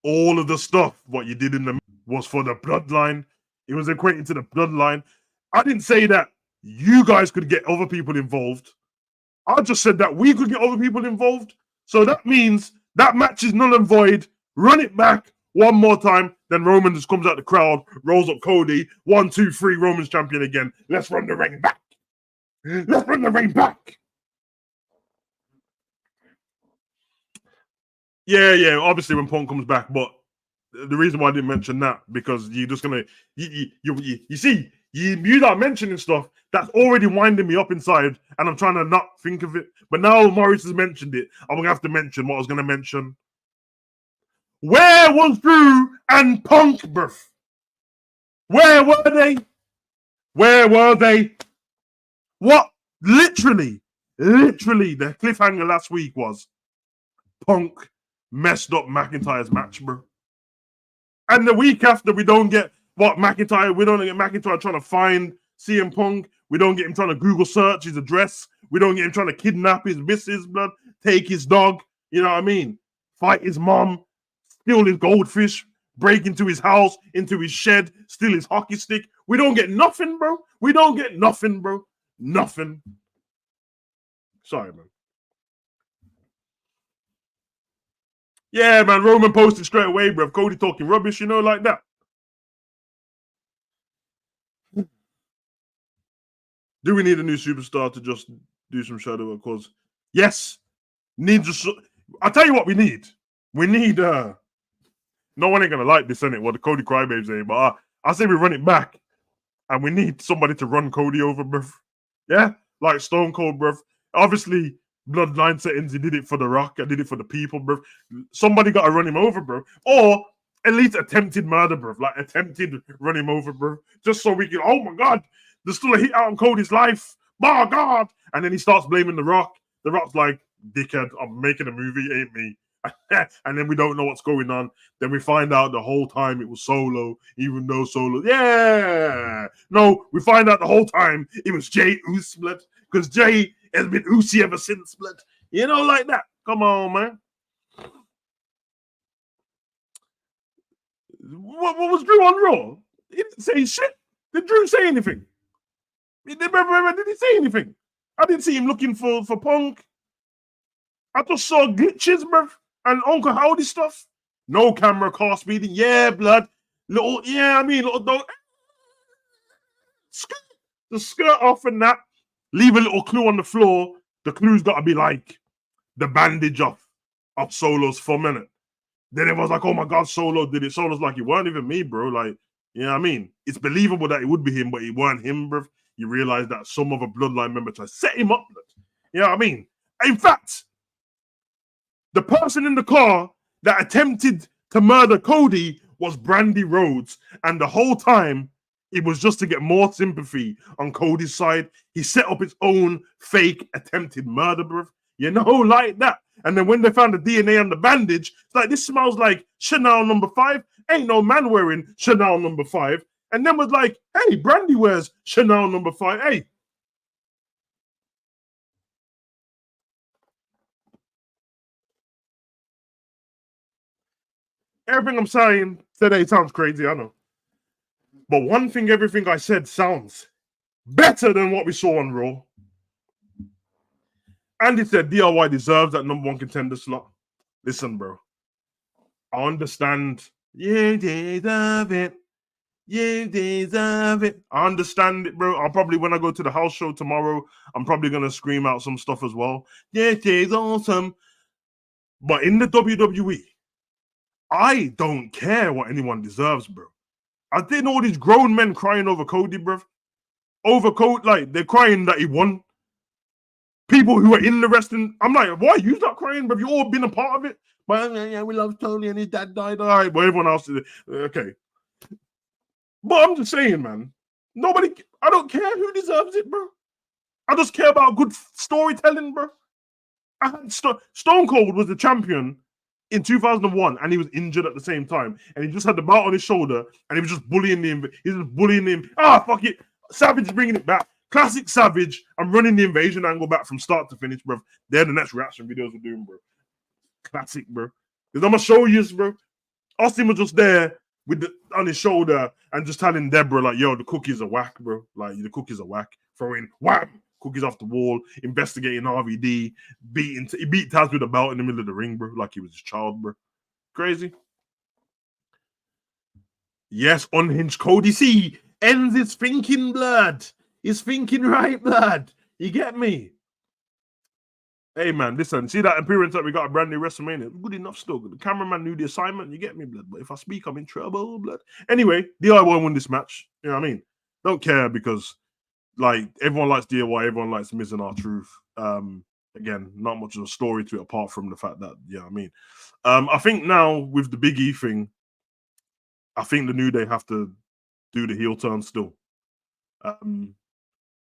S1: All of the stuff, what you did in the was for the Bloodline. It was equating to the Bloodline. I didn't say that you guys could get other people involved. I just said that we could get other people involved. So that means that match is null and void. Run it back one more time. Then Roman just comes out the crowd, rolls up Cody. 1, 2, 3, Roman's champion again. Let's run the reign back. Let's run the reign back. Yeah. Obviously, when Punk comes back, but the reason why I didn't mention that because you're just gonna you see you not mentioning stuff that's already winding me up inside, and I'm trying to not think of it. But now Morris has mentioned it, I'm gonna have to mention what I was gonna mention. Where was Drew and Punk, bruv? Where were they? Where were they? What? Literally, the cliffhanger last week was Punk messed up McIntyre's match, bro. And the week after, we don't get McIntyre. We don't get McIntyre trying to find CM Punk. We don't get him trying to Google search his address. We don't get him trying to kidnap his missus, blood, take his dog. You know what I mean? Fight his mom, steal his goldfish, break into his house, into his shed, steal his hockey stick. We don't get nothing, bro. We don't get nothing, bro. Nothing. Sorry, man. Yeah, man, Roman posted straight away, bro. Cody talking rubbish, like that. Do we need a new superstar to just do some shadow work? Because yes, I'll tell you what we need. We need no one ain't gonna like this, innit? What the Cody Crybabe saying, but I say we run it back and we need somebody to run Cody over, bruv. Yeah? Like Stone Cold, bruv. Obviously, Bloodline settings, he did it for The Rock, I did it for the people, bruv. Somebody gotta run him over, bruv. Or at least attempted murder, bruv. Like attempted run him over, bruv. Just so we can, oh my god, there's still a hit out on Cody's life. My god. And then he starts blaming The Rock. The Rock's like, dickhead, I'm making a movie, ain't me. And then we don't know what's going on. Then we find out the whole time it was Solo, even though Solo, yeah. No, we find out the whole time it was Jay Split, because Jay has been Usi ever since Split. Like that. Come on, man. What was Drew on Raw? He didn't say shit. Did Drew say anything? Did he say anything? I didn't see him looking for Punk. I just saw glitches, bruv, and Uncle Howdy stuff. No camera, car speeding. Yeah, blood. Little don't the skirt off and that. Leave a little clue on the floor. The clue's got to be like the bandage off Solo's for a minute. Then it was like, oh my god, Solo did it. Solo's like, it weren't even me, bro. Like, it's believable that it would be him, but it weren't him, bro. You realize that some of a bloodline member tried to set him up. In fact, the person in the car that attempted to murder Cody was Brandy Rhodes. And the whole time, it was just to get more sympathy on Cody's side. He set up his own fake attempted murder, bruv. Like that. And then when they found the DNA on the bandage, it's like, this smells like Chanel number 5. Ain't no man wearing Chanel number 5. And then was like, hey, Brandy wears Chanel number 5. Hey. Everything I'm saying today sounds crazy, I know. But one thing, everything I said sounds better than what we saw on Raw. Andy said DIY deserves that number 1 contender slot. Listen, bro. I understand. You deserve it. You deserve it. I understand it, bro. I'll probably, when I go to the house show tomorrow, I'm probably going to scream out some stuff as well. This is awesome. But in the WWE, I don't care what anyone deserves, bro. I didn't all these grown men crying over Cody, bro. Over Cody, like, they're crying that he won. People who are in the wrestling, I'm like, why are you not crying, bro? You've all been a part of it. But yeah, we love Tony and his dad died. All right, but everyone else is okay. But I'm just saying, man, I don't care who deserves it, bro. I just care about good storytelling, bro. I had Stone Cold was the champion in 2001, and he was injured at the same time, and he just had the belt on his shoulder, and he was just bullying him. He's just bullying him. Fuck it. Savage is bringing it back. Classic Savage. I'm running the invasion angle back from start to finish, bro. They're the next reaction videos we're doing, bro. Classic, bro. Because I'm gonna show you, bro. Austin was just there on his shoulder and just telling Deborah, like, yo, the cookies are whack, bro. Like, the cookies are whack. Throwing wham, cookies off the wall, investigating RVD, he beat Taz with a belt in the middle of the ring, bro, like he was his child, bro. Crazy. Yes, unhinged Cody C ends his thinking, blood. He's thinking right, blood. You get me? Hey, man, listen, see that appearance that we got at brand new Wrestlemania? Good enough still. The cameraman knew the assignment. You get me, blood? But if I speak, I'm in trouble, blood. Anyway, DIY won this match. You know what I mean? Don't care because, like, everyone likes DIY. Everyone likes Miz and R-Truth. Again, not much of a story to it apart from the fact that, I mean. I think now with the Big E thing, I think the New Day have to do the heel turn still.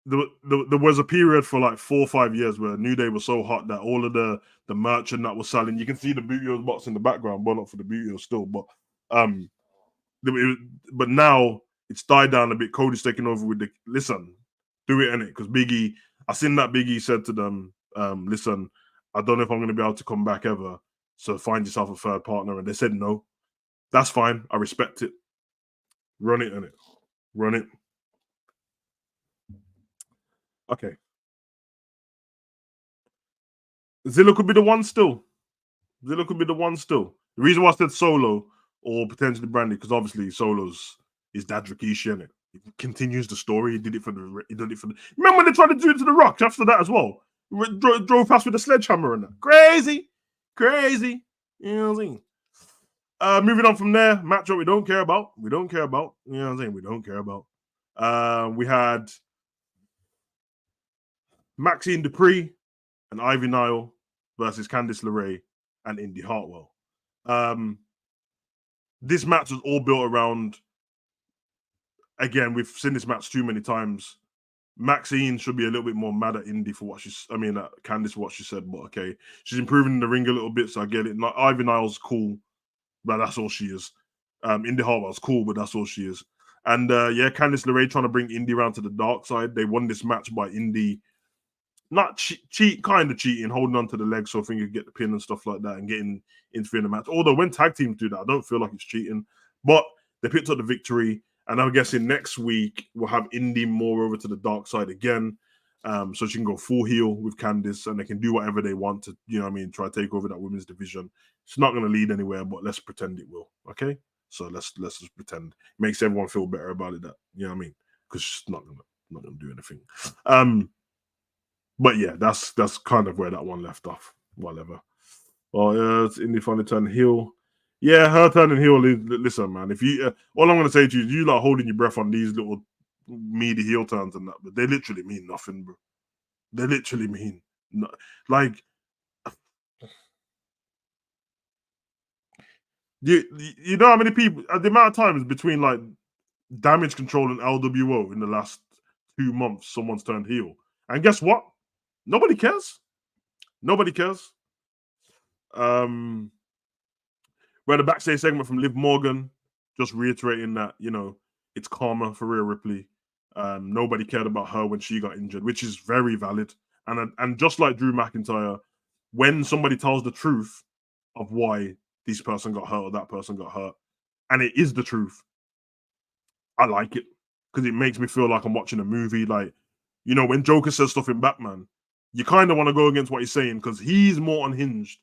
S1: There was a period for like 4 or 5 years where New Day was so hot that all of the merchant that was selling, you can see the Bootios box in the background, but not for the Bootios still. But but now it's died down a bit. Cody's taking over with listen, do it in it because Biggie. I seen that Biggie said to them, listen, I don't know if I'm going to be able to come back ever. So find yourself a third partner, and they said no. That's fine. I respect it. Run it in it. Run it. Okay. Zilla could be the one still. Zilla could be the one still. The reason why I said Solo or potentially Brandy, because obviously Solo's is Dad Rikishi, innit? He continues the story. He did it for the. Remember when they tried to do it to the Rock after that as well? Drove past with a sledgehammer and that. Crazy. You know what I'm saying? Moving on from there, matchup we don't care about. You know what I'm saying? We don't care about. We had Maxine Dupree and Ivy Nile versus Candice LeRae and Indy Hartwell. This match was all built around. Again, we've seen this match too many times. Maxine should be a little bit more mad at Indy for what she's. I mean, Candice for what she said, but okay, she's improving in the ring a little bit, so I get it. Ivy Nile's cool, but that's all she is. Indy Hartwell's cool, but that's all she is. And Candice LeRae trying to bring Indy around to the dark side. They won this match by Indy not kind of cheating, holding on to the leg so I think you get the pin and stuff like that and getting interfering in the match. Although when tag teams do that, I don't feel like it's cheating. But they picked up the victory. And I'm guessing next week we'll have Indy more over to the dark side again. So she can go full heel with Candice and they can do whatever they want to, you know what I mean, try to take over that women's division. It's not going to lead anywhere, but let's pretend it will. Okay? So let's just pretend. It makes everyone feel better about it, that, you know what I mean? Because she's not gonna do anything. But yeah, that's kind of where that one left off. Whatever. Well, it's Indy finally turned heel. Yeah, her turning heel. Listen, man. If you, all I'm gonna say to you like holding your breath on these little meaty heel turns and that, but they literally mean nothing, bro. They literally mean like you know how many people, the amount of times between like Damage Control and LWO in the last 2 months, someone's turned heel, and guess what? Nobody cares. Nobody cares. We had a backstage segment from Liv Morgan, just reiterating that, you know, it's karma for Rhea Ripley. Nobody cared about her when she got injured, which is very valid. And just like Drew McIntyre, when somebody tells the truth of why this person got hurt or that person got hurt, and it is the truth, I like it because it makes me feel like I'm watching a movie. Like, you know, when Joker says stuff in Batman, you kind of want to go against what he's saying because he's more unhinged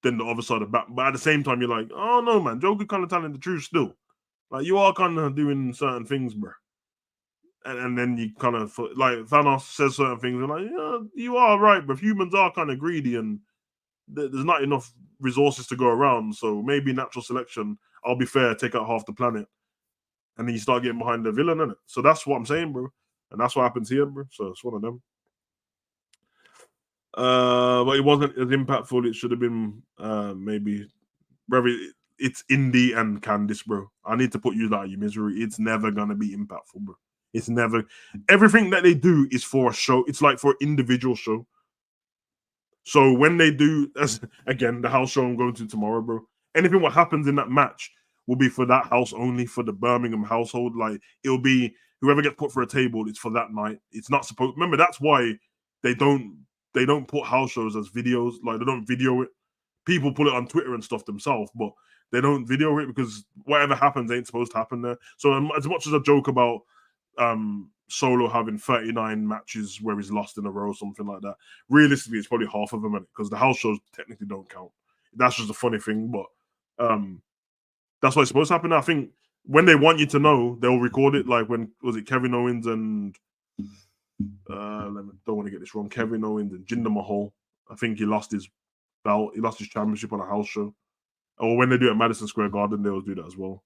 S1: than the other side of Batman. But at the same time, you're like, oh no, man, Joker kind of telling the truth still. Like, you are kind of doing certain things, bro. And then you kind of, like, Thanos says certain things, and like, yeah, you are right, but humans are kind of greedy, and there's not enough resources to go around. So maybe natural selection, I'll be fair, take out half the planet. And then you start getting behind the villain, innit? So that's what I'm saying, bro. And that's what happens here, bro. So it's one of them. But it wasn't as impactful. It should have been maybe, brother. It's Indy and Candice, bro. I need to put you out of your misery. It's never gonna be impactful, bro. It's never. Everything that they do is for a show. It's like for an individual show. So when they do, as again, the house show I'm going to tomorrow, bro. Anything what happens in that match will be for that house only, for the Birmingham household. Like, it'll be whoever gets put for a table. It's for that night. It's not supposed. Remember, that's why they don't put house shows as videos. Like, they don't video it. People put it on Twitter and stuff themselves, but they don't video it because whatever happens ain't supposed to happen there. So as much as I joke about Solo having 39 matches where he's lost in a row, something like that, realistically, it's probably half of them, because the house shows technically don't count. That's just a funny thing, but that's what's supposed to happen. I think when they want you to know, they'll record it. Like, when was it Kevin Owens and don't want to get this wrong, Kevin Owens and Jinder Mahal. I think he lost his belt, he lost his championship on a house show. Or when they do it at Madison Square Garden, they will do that as well.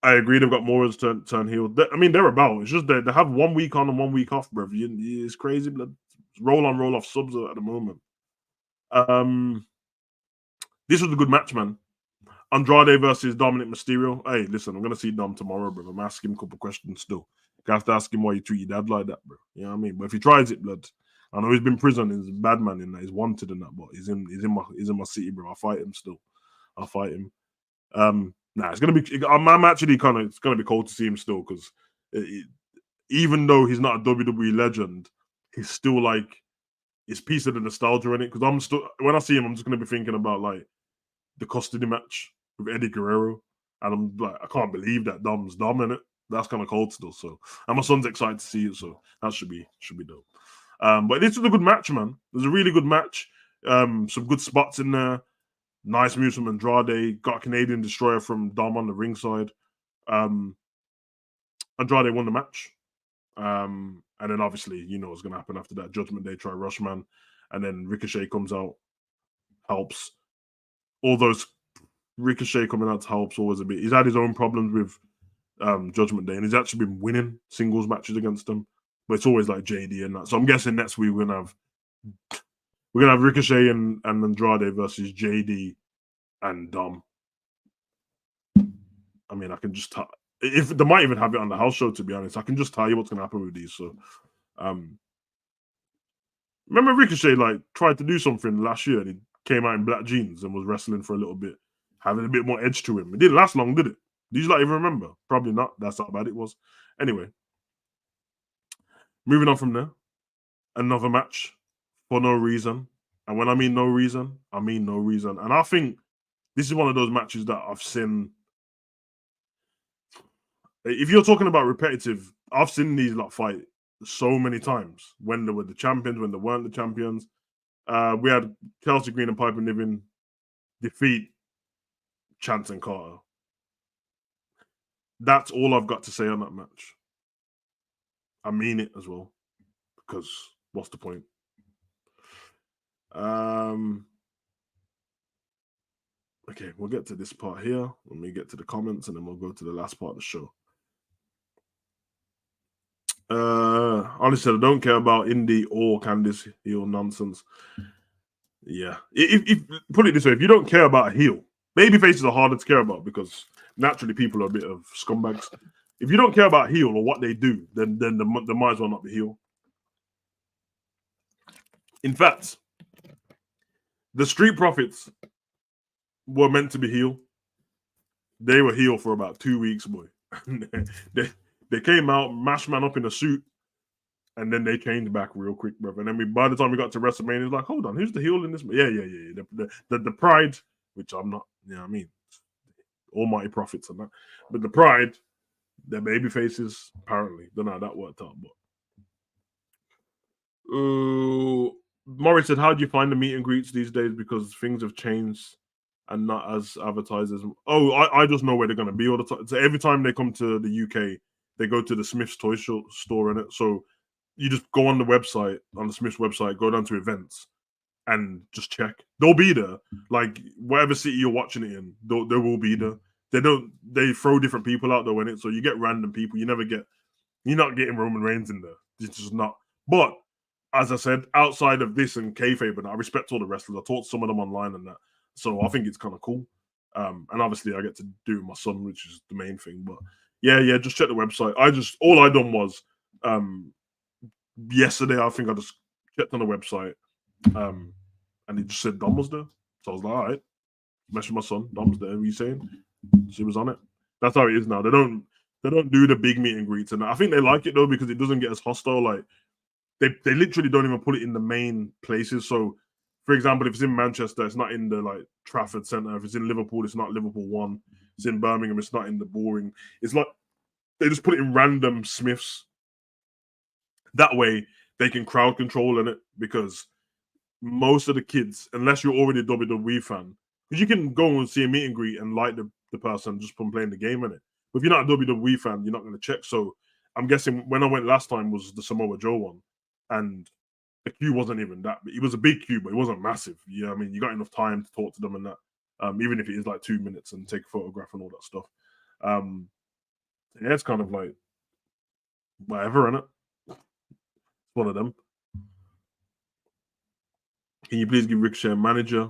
S1: I agree, they've got more as turn heel. I mean, they're about. It's just they have 1 week on and 1 week off, bro. It's crazy, blood. Roll on, roll off subs at the moment. This was a good match, man. Andrade versus Dominic Mysterio. Hey, listen, I'm gonna see Dom tomorrow, bro. I'm asking him a couple questions still. I have to ask him why you treat your dad like that, bro. You know what I mean? But if he tries it, blood, I know he's been in prison. He's a bad man in that. He's wanted in that, but he's in my city, bro. I'll fight him still. I'll fight him. It's gonna be. I'm actually it's gonna be cool to see him still, because even though he's not a WWE legend, he's still like, it's piece of the nostalgia in it. Because I'm still, when I see him, I'm just gonna be thinking about like the custody match with Eddie Guerrero, and I'm like, I can't believe that Dom's Dom in it. That's kind of cold still. So, and my son's excited to see it, so that should be dope. But this was a good match, man. It was a really good match. Some good spots in there. Nice moves from Andrade. Got a Canadian Destroyer from Dom on the ringside. Andrade won the match. And then obviously, you know what's going to happen after that. Judgment Day try Rushman. And then Ricochet comes out, helps. All those Ricochet coming out to help's always a bit. He's had his own problems with Judgment Day, and he's actually been winning singles matches against them. But it's always like JD and that. So I'm guessing next week we're gonna have Ricochet and Andrade versus JD and Dom. I mean, I can just if they might even have it on the house show, to be honest. I can just tell you what's gonna happen with these. So remember Ricochet like tried to do something last year and he came out in black jeans and was wrestling for a little bit, having a bit more edge to him. It didn't last long, did it? Do you like even remember? Probably not. That's how bad it was. Anyway, moving on from there, another match for no reason. And when I mean no reason, I mean no reason. And I think this is one of those matches that I've seen. If you're talking about repetitive, I've seen these like fight so many times when they were the champions, when they weren't the champions. We had Chelsea Green and Piper Niven defeat Chance and Carter. That's all I've got to say on that match. I mean it as well, because what's the point? Okay, we'll get to this part here when we get to the comments, and then we'll go to the last part of the show. Honestly, I don't care about Indy or Candice heel nonsense. Yeah, if put it this way, if you don't care about a heel, baby faces are harder to care about because naturally people are a bit of scumbags. If you don't care about heel or what they do, then they might as well not be heel. In fact, the Street Profits were meant to be heel. They were heel for about 2 weeks, boy. they came out, mashed man up in a suit, and then they changed back real quick, brother. And then by the time we got to WrestleMania, it was like, hold on, who's the heel in this? Yeah. The Pride, which I'm not, you know what I mean? Almighty Profits and that. But the Pride, their baby faces, apparently. Don't know how that worked out, but. Morris said, how do you find the meet and greets these days? Because things have changed and not as advertisers. Oh, I just know where they're going to be all the time. So every time they come to the UK, they go to the Smith's Toy Store in it. So you just go on the website, on the Smith's website, go down to events and just check. They'll be there. Like whatever city you're watching it in, they will be there. They throw different people out there in it. So you get random people. You're not getting Roman Reigns in there. It's just not. But as I said, outside of this and kayfabe, and I respect all the wrestlers. I taught some of them online and that. So I think it's kind of cool. And obviously I get to do it with my son, which is the main thing. But yeah, just check the website. All I done was yesterday, I think I just checked on the website and it just said Dom was there. So I was like, all right, message my son, Dom's there. What are you saying? She was on it. That's how it is now. They don't do the big meet and greets, and I think they like it though because it doesn't get as hostile. Like they literally don't even put it in the main places. So, for example, if it's in Manchester, it's not in the like Trafford Centre. If it's in Liverpool, it's not Liverpool One. It's in Birmingham, it's not in the Boring. It's like they just put it in random Smiths. That way they can crowd control in it because most of the kids, unless you're already a WWE fan, because you can go and see a meet and greet and like the person just from playing the game in it. But if you're not a WWE fan, you're not going to check. So I'm guessing when I went last time was the Samoa Joe one, and the queue wasn't even that. It was a big queue, but it wasn't massive. You know what I mean? You got enough time to talk to them and that, even if it is like 2 minutes and take a photograph and all that stuff. Yeah, it's kind of like whatever, innit? It's one of them. Can you please give Ricochet a manager?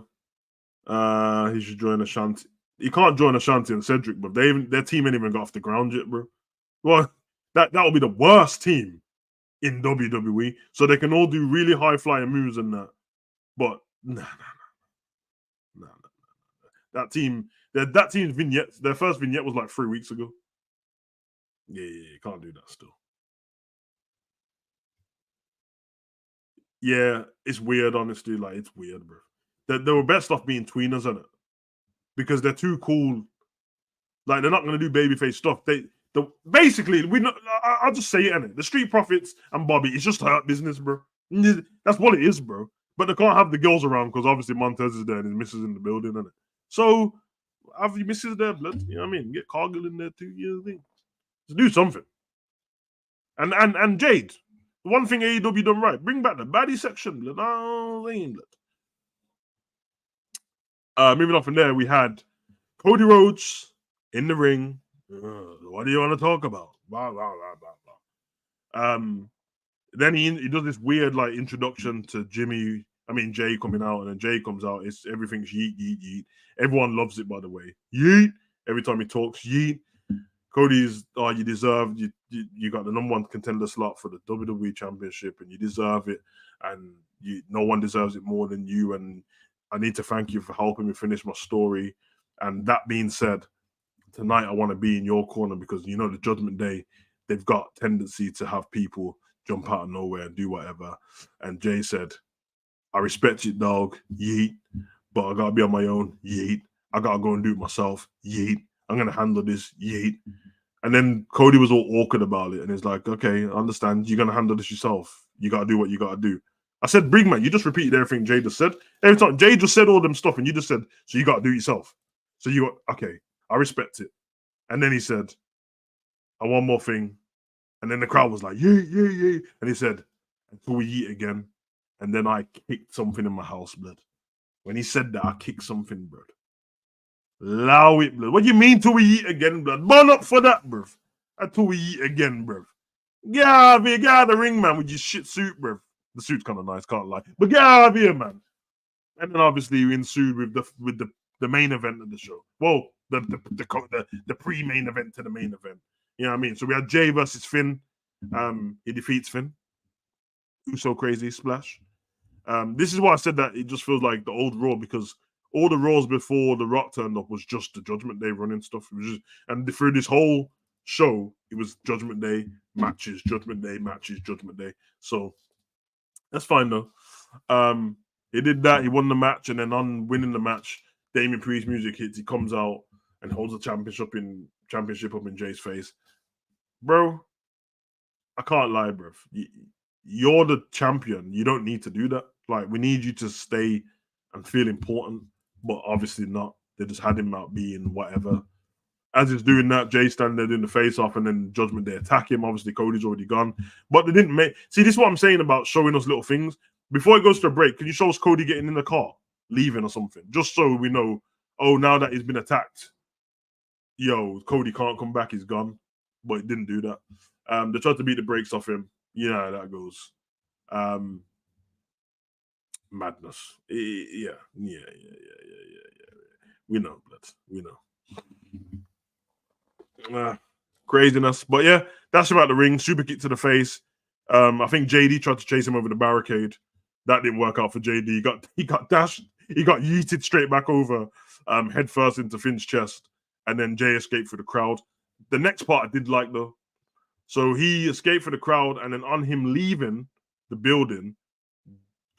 S1: He should join Ashanti. He can't join Ashanti and Cedric, but their team ain't even got off the ground yet, bro. Well, that will be the worst team in WWE. So they can all do really high flying moves and that. But nah. That team's vignette, their first vignette was like 3 weeks ago. Yeah, you can't do that still. Yeah, it's weird, honestly. Like, it's weird, bro. They were best off being tweeners, isn't it? Because they're too cool. Like, they're not going to do babyface stuff. Basically, I'll just say it, innit? The Street Profits and Bobby, it's just hurt business, bro. That's what it is, bro. But they can't have the girls around because obviously Montez is there and his missus in the building, isn't it? So have your missus there, blood. You know what I mean? Get Cargill in there too, you know what I mean? Just do something. And Jade, the one thing AEW done right, bring back the baddie section, blood. Oh, blood. Moving on from there, we had Cody Rhodes in the ring. What do you want to talk about? Blah, blah, blah, blah, blah. Then he does this weird like introduction to Jay coming out, and then Jay comes out. It's everything's yeet, yeet, yeet. Everyone loves it, by the way. Yeet. Every time he talks, yeet. Cody's, you deserve, you got the number one contender slot for the WWE Championship, and you deserve it, and no one deserves it more than you, and I need to thank you for helping me finish my story. And that being said, tonight I want to be in your corner because the Judgment Day, they've got tendency to have people jump out of nowhere and do whatever. And Jay said, I respect you, dog, yeet, but I gotta be on my own, yeet. I gotta go and do it myself, yeet. I'm gonna handle this, yeet. And then Cody was all awkward about it, and he's like, okay, I understand. You're gonna handle this yourself. You gotta do what you gotta do. I said, Brig man, you just repeated everything Jay just said. Every time Jay just said all them stuff, and you just said, so you gotta do it yourself. So you got, okay, I respect it. And then he said, and one more thing. And then the crowd was like, yeah, yeah, yeah. And he said, until we eat again. And then I kicked something in my house, blood. When he said that, I kicked something, blood. Allow it, blood. What do you mean till we eat again, blood? Burn up for that, bruv. Until we eat again, bruv. Get out of here, get out of the ring, man, with your shit suit, bruv. The suit's kind of nice, can't lie. But get out of here, man. And then obviously we ensued with the main event of the show. Well, the pre-main event to the main event. You know what I mean? So we had Jay versus Finn. He defeats Finn. So crazy splash. This is why I said that it just feels like the old Raw, because all the Raws before The Rock turned up was just the Judgment Day running stuff. It was just, and through this whole show, it was Judgment Day matches, Judgment Day matches, Judgment Day. So that's fine though. He did that. He won the match, and then on winning the match, Damien Priest music hits. He comes out and holds the championship up in Jay's face. Bro, I can't lie, bro. You're the champion. You don't need to do that. Like, we need you to stay and feel important, but obviously not. They just had him out being whatever. As he's doing that, Jay standing there doing the face-off, and then Judgment Day attack him. Obviously, Cody's already gone. But they didn't make... See, this is what I'm saying about showing us little things. Before it goes to a break, can you show us Cody getting in the car, leaving or something? Just so we know, oh, now that he's been attacked, Cody can't come back, he's gone. But it didn't do that. They tried to beat the brakes off him. You know how that goes. Madness. Yeah. We know, blood. We know. Craziness. But yeah, that's about the ring. Super kick to the face. I think JD tried to chase him over the barricade. That didn't work out for JD. He got dashed. He got yeeted straight back over, head first into Finn's chest, and then Jay escaped through the crowd. The next part I did like though. So he escaped for the crowd, and then on him leaving the building,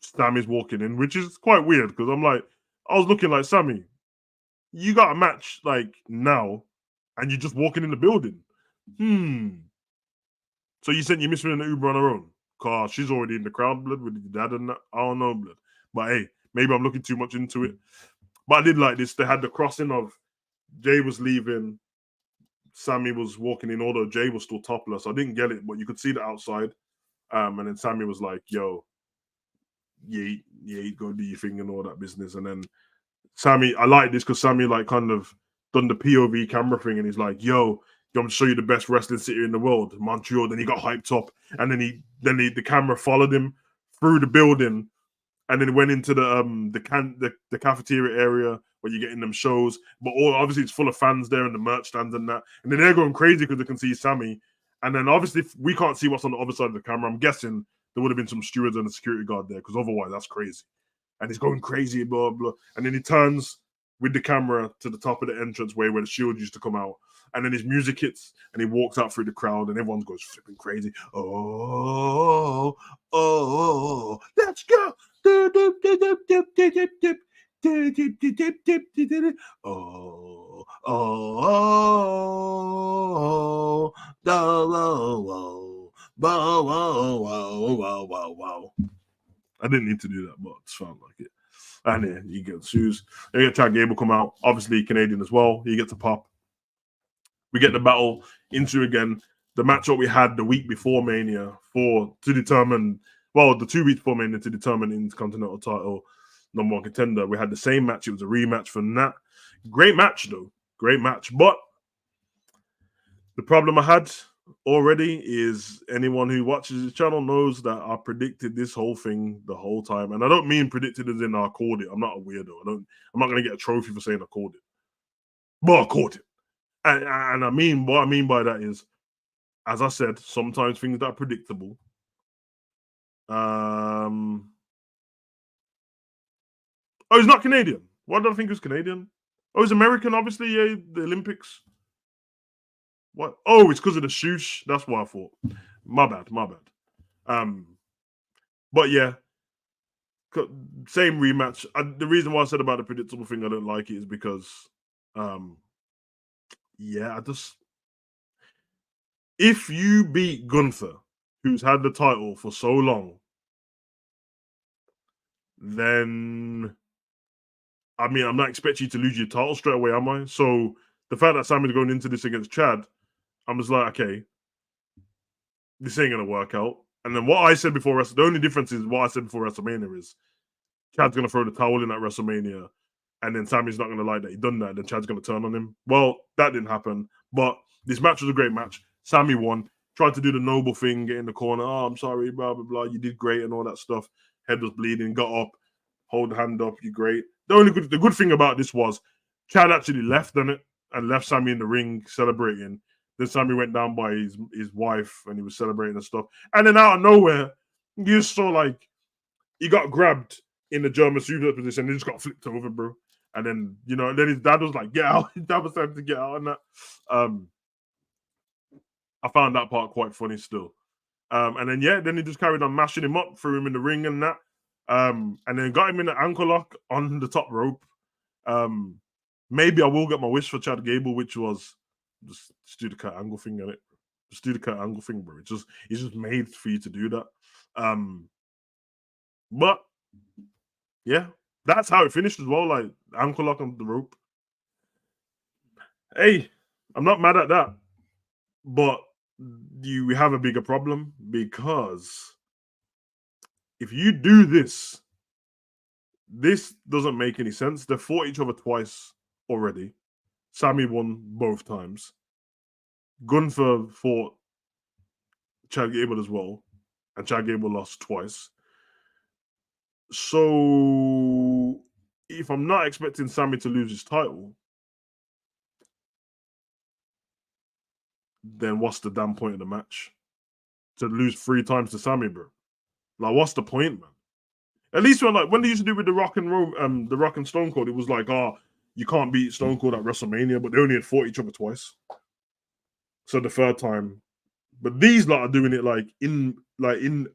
S1: Sammy's walking in, which is quite weird because I was looking like, Sammy, you got a match like now, and you're just walking in the building. So you sent your missus in the Uber on her own? Cause she's already in the crowd, blood, with your dad and that. I don't know, blood. But hey, maybe I'm looking too much into it. But I did like this. They had the crossing of Jay was leaving, Sammy was walking in, although Jay was still topless. I didn't get it, but you could see the outside. And then Sammy was like, yo, yeah, go do your thing and all that business. And then Sammy, I like this because Sammy like kind of done the POV camera thing, and he's like, yo, I'm gonna show you the best wrestling city in the world, Montreal. Then he got hyped up, and then the camera followed him through the building, and then went into the cafeteria area where you're getting them shows. But obviously it's full of fans there and the merch stands and that. And then they're going crazy because they can see Sammy. And then obviously we can't see what's on the other side of the camera. I'm guessing there would have been some stewards and a security guard there, because otherwise that's crazy. And he's going crazy, blah, blah. And then he turns with the camera to the top of the entranceway where the Shield used to come out. And then his music hits, and he walks out through the crowd, and everyone goes flipping crazy. Oh, let's go. I didn't need to do that, but it felt like it. And yeah, you get Suze. Then you get Chad Gable come out, obviously Canadian as well. He gets a pop. We get the battle into again the matchup we had the week before Mania to determine, well, the 2 weeks before Mania to determine Intercontinental title number 1 contender. We had the same match. It was a rematch from that. Great match, though. Great match. But the problem I had already is anyone who watches the channel knows that I predicted this whole thing the whole time. And I don't mean predicted as in I called it. I'm not a weirdo. I'm not going to get a trophy for saying I called it. But I called it. And I mean, what I mean by that is, as I said, sometimes things that are predictable. Oh, he's not Canadian. Why did I think he was Canadian? Oh, he's American, obviously. Yeah, the Olympics. What? Oh, it's because of the shoosh. That's what I thought. My bad. But yeah, same rematch. The reason why I said about the predictable thing I don't like it is because, yeah, if you beat Gunther, who's had the title for so long, then I mean, I'm not expecting you to lose your title straight away, am I? So the fact that Sammy's going into this against Chad, I'm just like, okay, this ain't gonna work out. And then what I said before the only difference is what I said before WrestleMania is Chad's gonna throw the towel in at WrestleMania, and then Sammy's not gonna like that he done that. Then Chad's gonna turn on him. Well, that didn't happen. But this match was a great match. Sammy won. Tried to do the noble thing, get in the corner. Oh, I'm sorry, blah blah blah. You did great and all that stuff. Head was bleeding. Got up, hold the hand up. You're great. The good thing about this was Chad actually left on it and left Sammy in the ring celebrating. Then Sammy went down by his wife and he was celebrating and stuff. And then out of nowhere, you just saw like he got grabbed in the German suplex position and he just got flipped over, bro. And then, then his dad was like, get out. His dad was time to get out on that. I found that part quite funny still. And then, then he just carried on mashing him up, threw him in the ring and that. And then got him in the ankle lock on the top rope. Maybe I will get my wish for Chad Gable, which was just do the Kurt Angle thing, innit? Just do the Kurt Angle thing, bro. It's just made for you to do that. But yeah, that's how it finished as well. Like ankle lock on the rope. Hey, I'm not mad at that, but we have a bigger problem because if you do this doesn't make any sense. They fought each other twice already. Sammy won both times. Gunther fought Chad Gable as well, and Chad Gable lost twice. So if I'm not expecting Sammy to lose his title, then what's the damn point of the match? To lose 3 times to Sammy, bro. Like, what's the point, man? At least when they used to do with the Rock and Stone Cold, it was like, you can't beat Stone Cold at WrestleMania, but they only had fought each other twice. So the third time, but these lot are doing it like in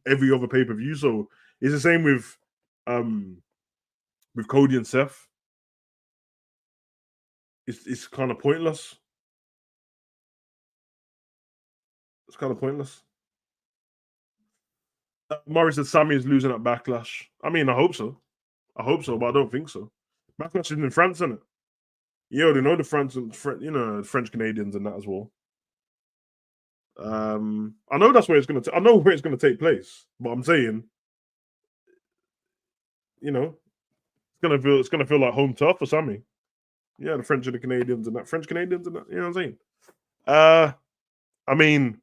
S1: every other pay-per-view. So it's the same with Cody and Seth. It's kind of pointless. It's kind of pointless. Morris said Sammy is losing at Backlash. I mean, I hope so, but I don't think so. Backlash is in France, isn't it? You already know the French Canadians and that as well. I know that's where it's going to. I know where it's going to take place, but I'm saying, it's going to feel like home turf for Sammy. Yeah, the French and the Canadians and that. French Canadians and that. You know what I'm saying? I mean,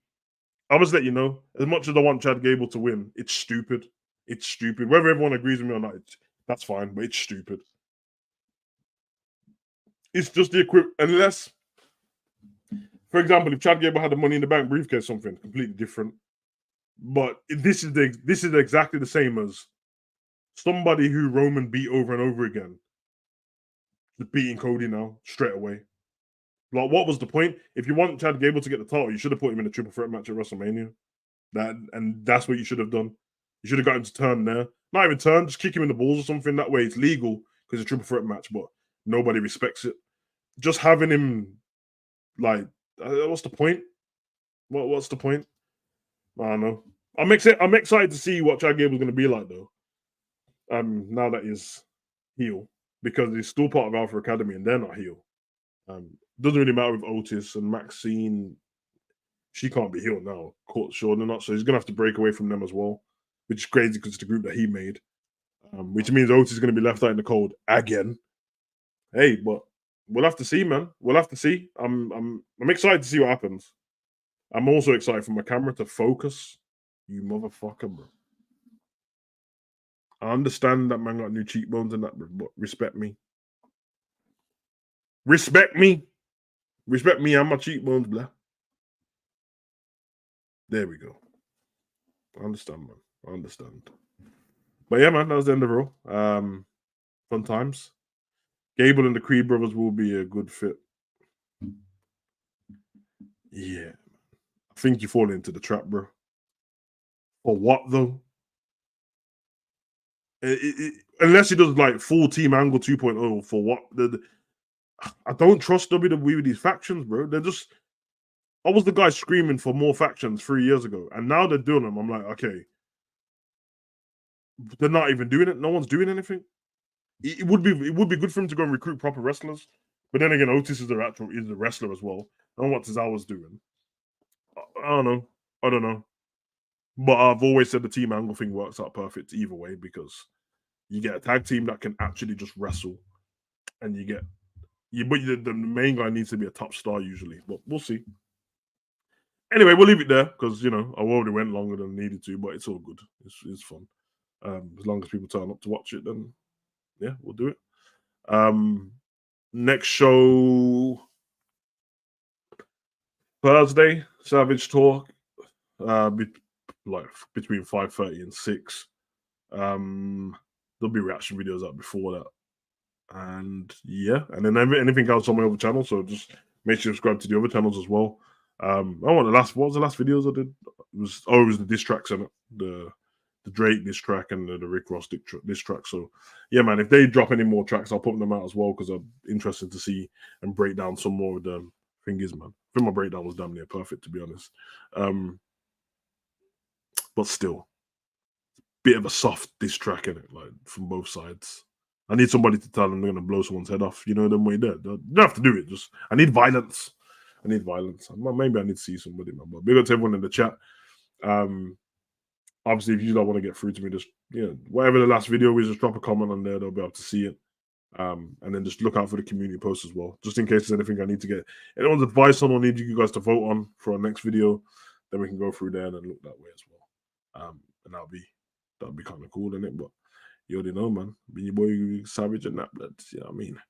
S1: I must let you know, as much as I want Chad Gable to win, it's stupid. It's stupid. Whether everyone agrees with me or not, that's fine, but it's stupid. It's just the equivalent, unless, for example, if Chad Gable had the Money in the Bank briefcase, something completely different. But this is exactly the same as somebody who Roman beat over and over again, just beating Cody now straight away. Like, what was the point? If you want Chad Gable to get the title, you should have put him in a triple threat match at WrestleMania. That's what you should have done. You should have got him to turn there. Not even turn, just kick him in the balls or something. That way it's legal because it's a triple threat match, but nobody respects it. Just having him, like, what's the point? What's the point? I don't know. I'm excited to see what Chad Gable's going to be like, though. now that he's heel, because he's still part of Alpha Academy and they're not heel. Doesn't really matter with Otis and Maxine. She can't be heel now. Court sure they're not, so he's gonna have to break away from them as well, which is crazy because it's the group that he made. Which means Otis is gonna be left out in the cold again. Hey, but we'll have to see, man. We'll have to see. I'm excited to see what happens. I'm also excited for my camera to focus. You motherfucker, bro. I understand that man got new cheekbones and that, but respect me. Respect me. Respect me and my cheekbones, blah. There we go. I understand, man. I understand. But yeah, man, that was the end of Raw. Fun times. Gable and the Creed brothers will be a good fit. Yeah. I think you fall into the trap, bro. For what, though? Unless he does like full team angle 2.0 for what? I don't trust WWE with these factions, bro. They're just. I was the guy screaming for more factions 3 years ago, and now they're doing them. I'm like, okay, they're not even doing it. No one's doing anything. It would be good for him to go and recruit proper wrestlers, but then again, Otis is the wrestler as well. I don't know what Tozawa's doing. I don't know. I don't know. But I've always said the team angle thing works out perfect either way because you get a tag team that can actually just wrestle, and you get but the main guy needs to be a top star usually. But we'll see. Anyway, we'll leave it there because I already went longer than I needed to, but it's all good. It's fun. As long as people turn up to watch it, then yeah, we'll do it. Next show Thursday, Savage Talk. Between 5:30 and 6. There'll be reaction videos up before that. And yeah, and then anything else on my other channel. So just make sure you subscribe to the other channels as well. What was the last videos I did? It was the diss tracks and the Drake diss track and the Rick Ross diss track. So yeah, man, if they drop any more tracks, I'll put them out as well because I'm interested to see and break down some more of the fingers, man. I think my breakdown was damn near perfect, to be honest. But still, bit of a soft diss track in it, like from both sides. I need somebody to tell them they're gonna blow someone's head off. You know them way there. They don't have to do it. Just I need violence. I need violence. Maybe I need to see somebody, man. But big up to everyone in the chat. Obviously, if you don't want to get through to me, just whatever the last video is, just drop a comment on there. They'll be able to see it. And then just look out for the community post as well, just in case there's anything I need to get anyone's advice on or need you guys to vote on for our next video. Then we can go through there and look that way as well. And that'll be kind of cool, isn't it? But you already know, man. Be your boy Savage and that blood. You know what I mean?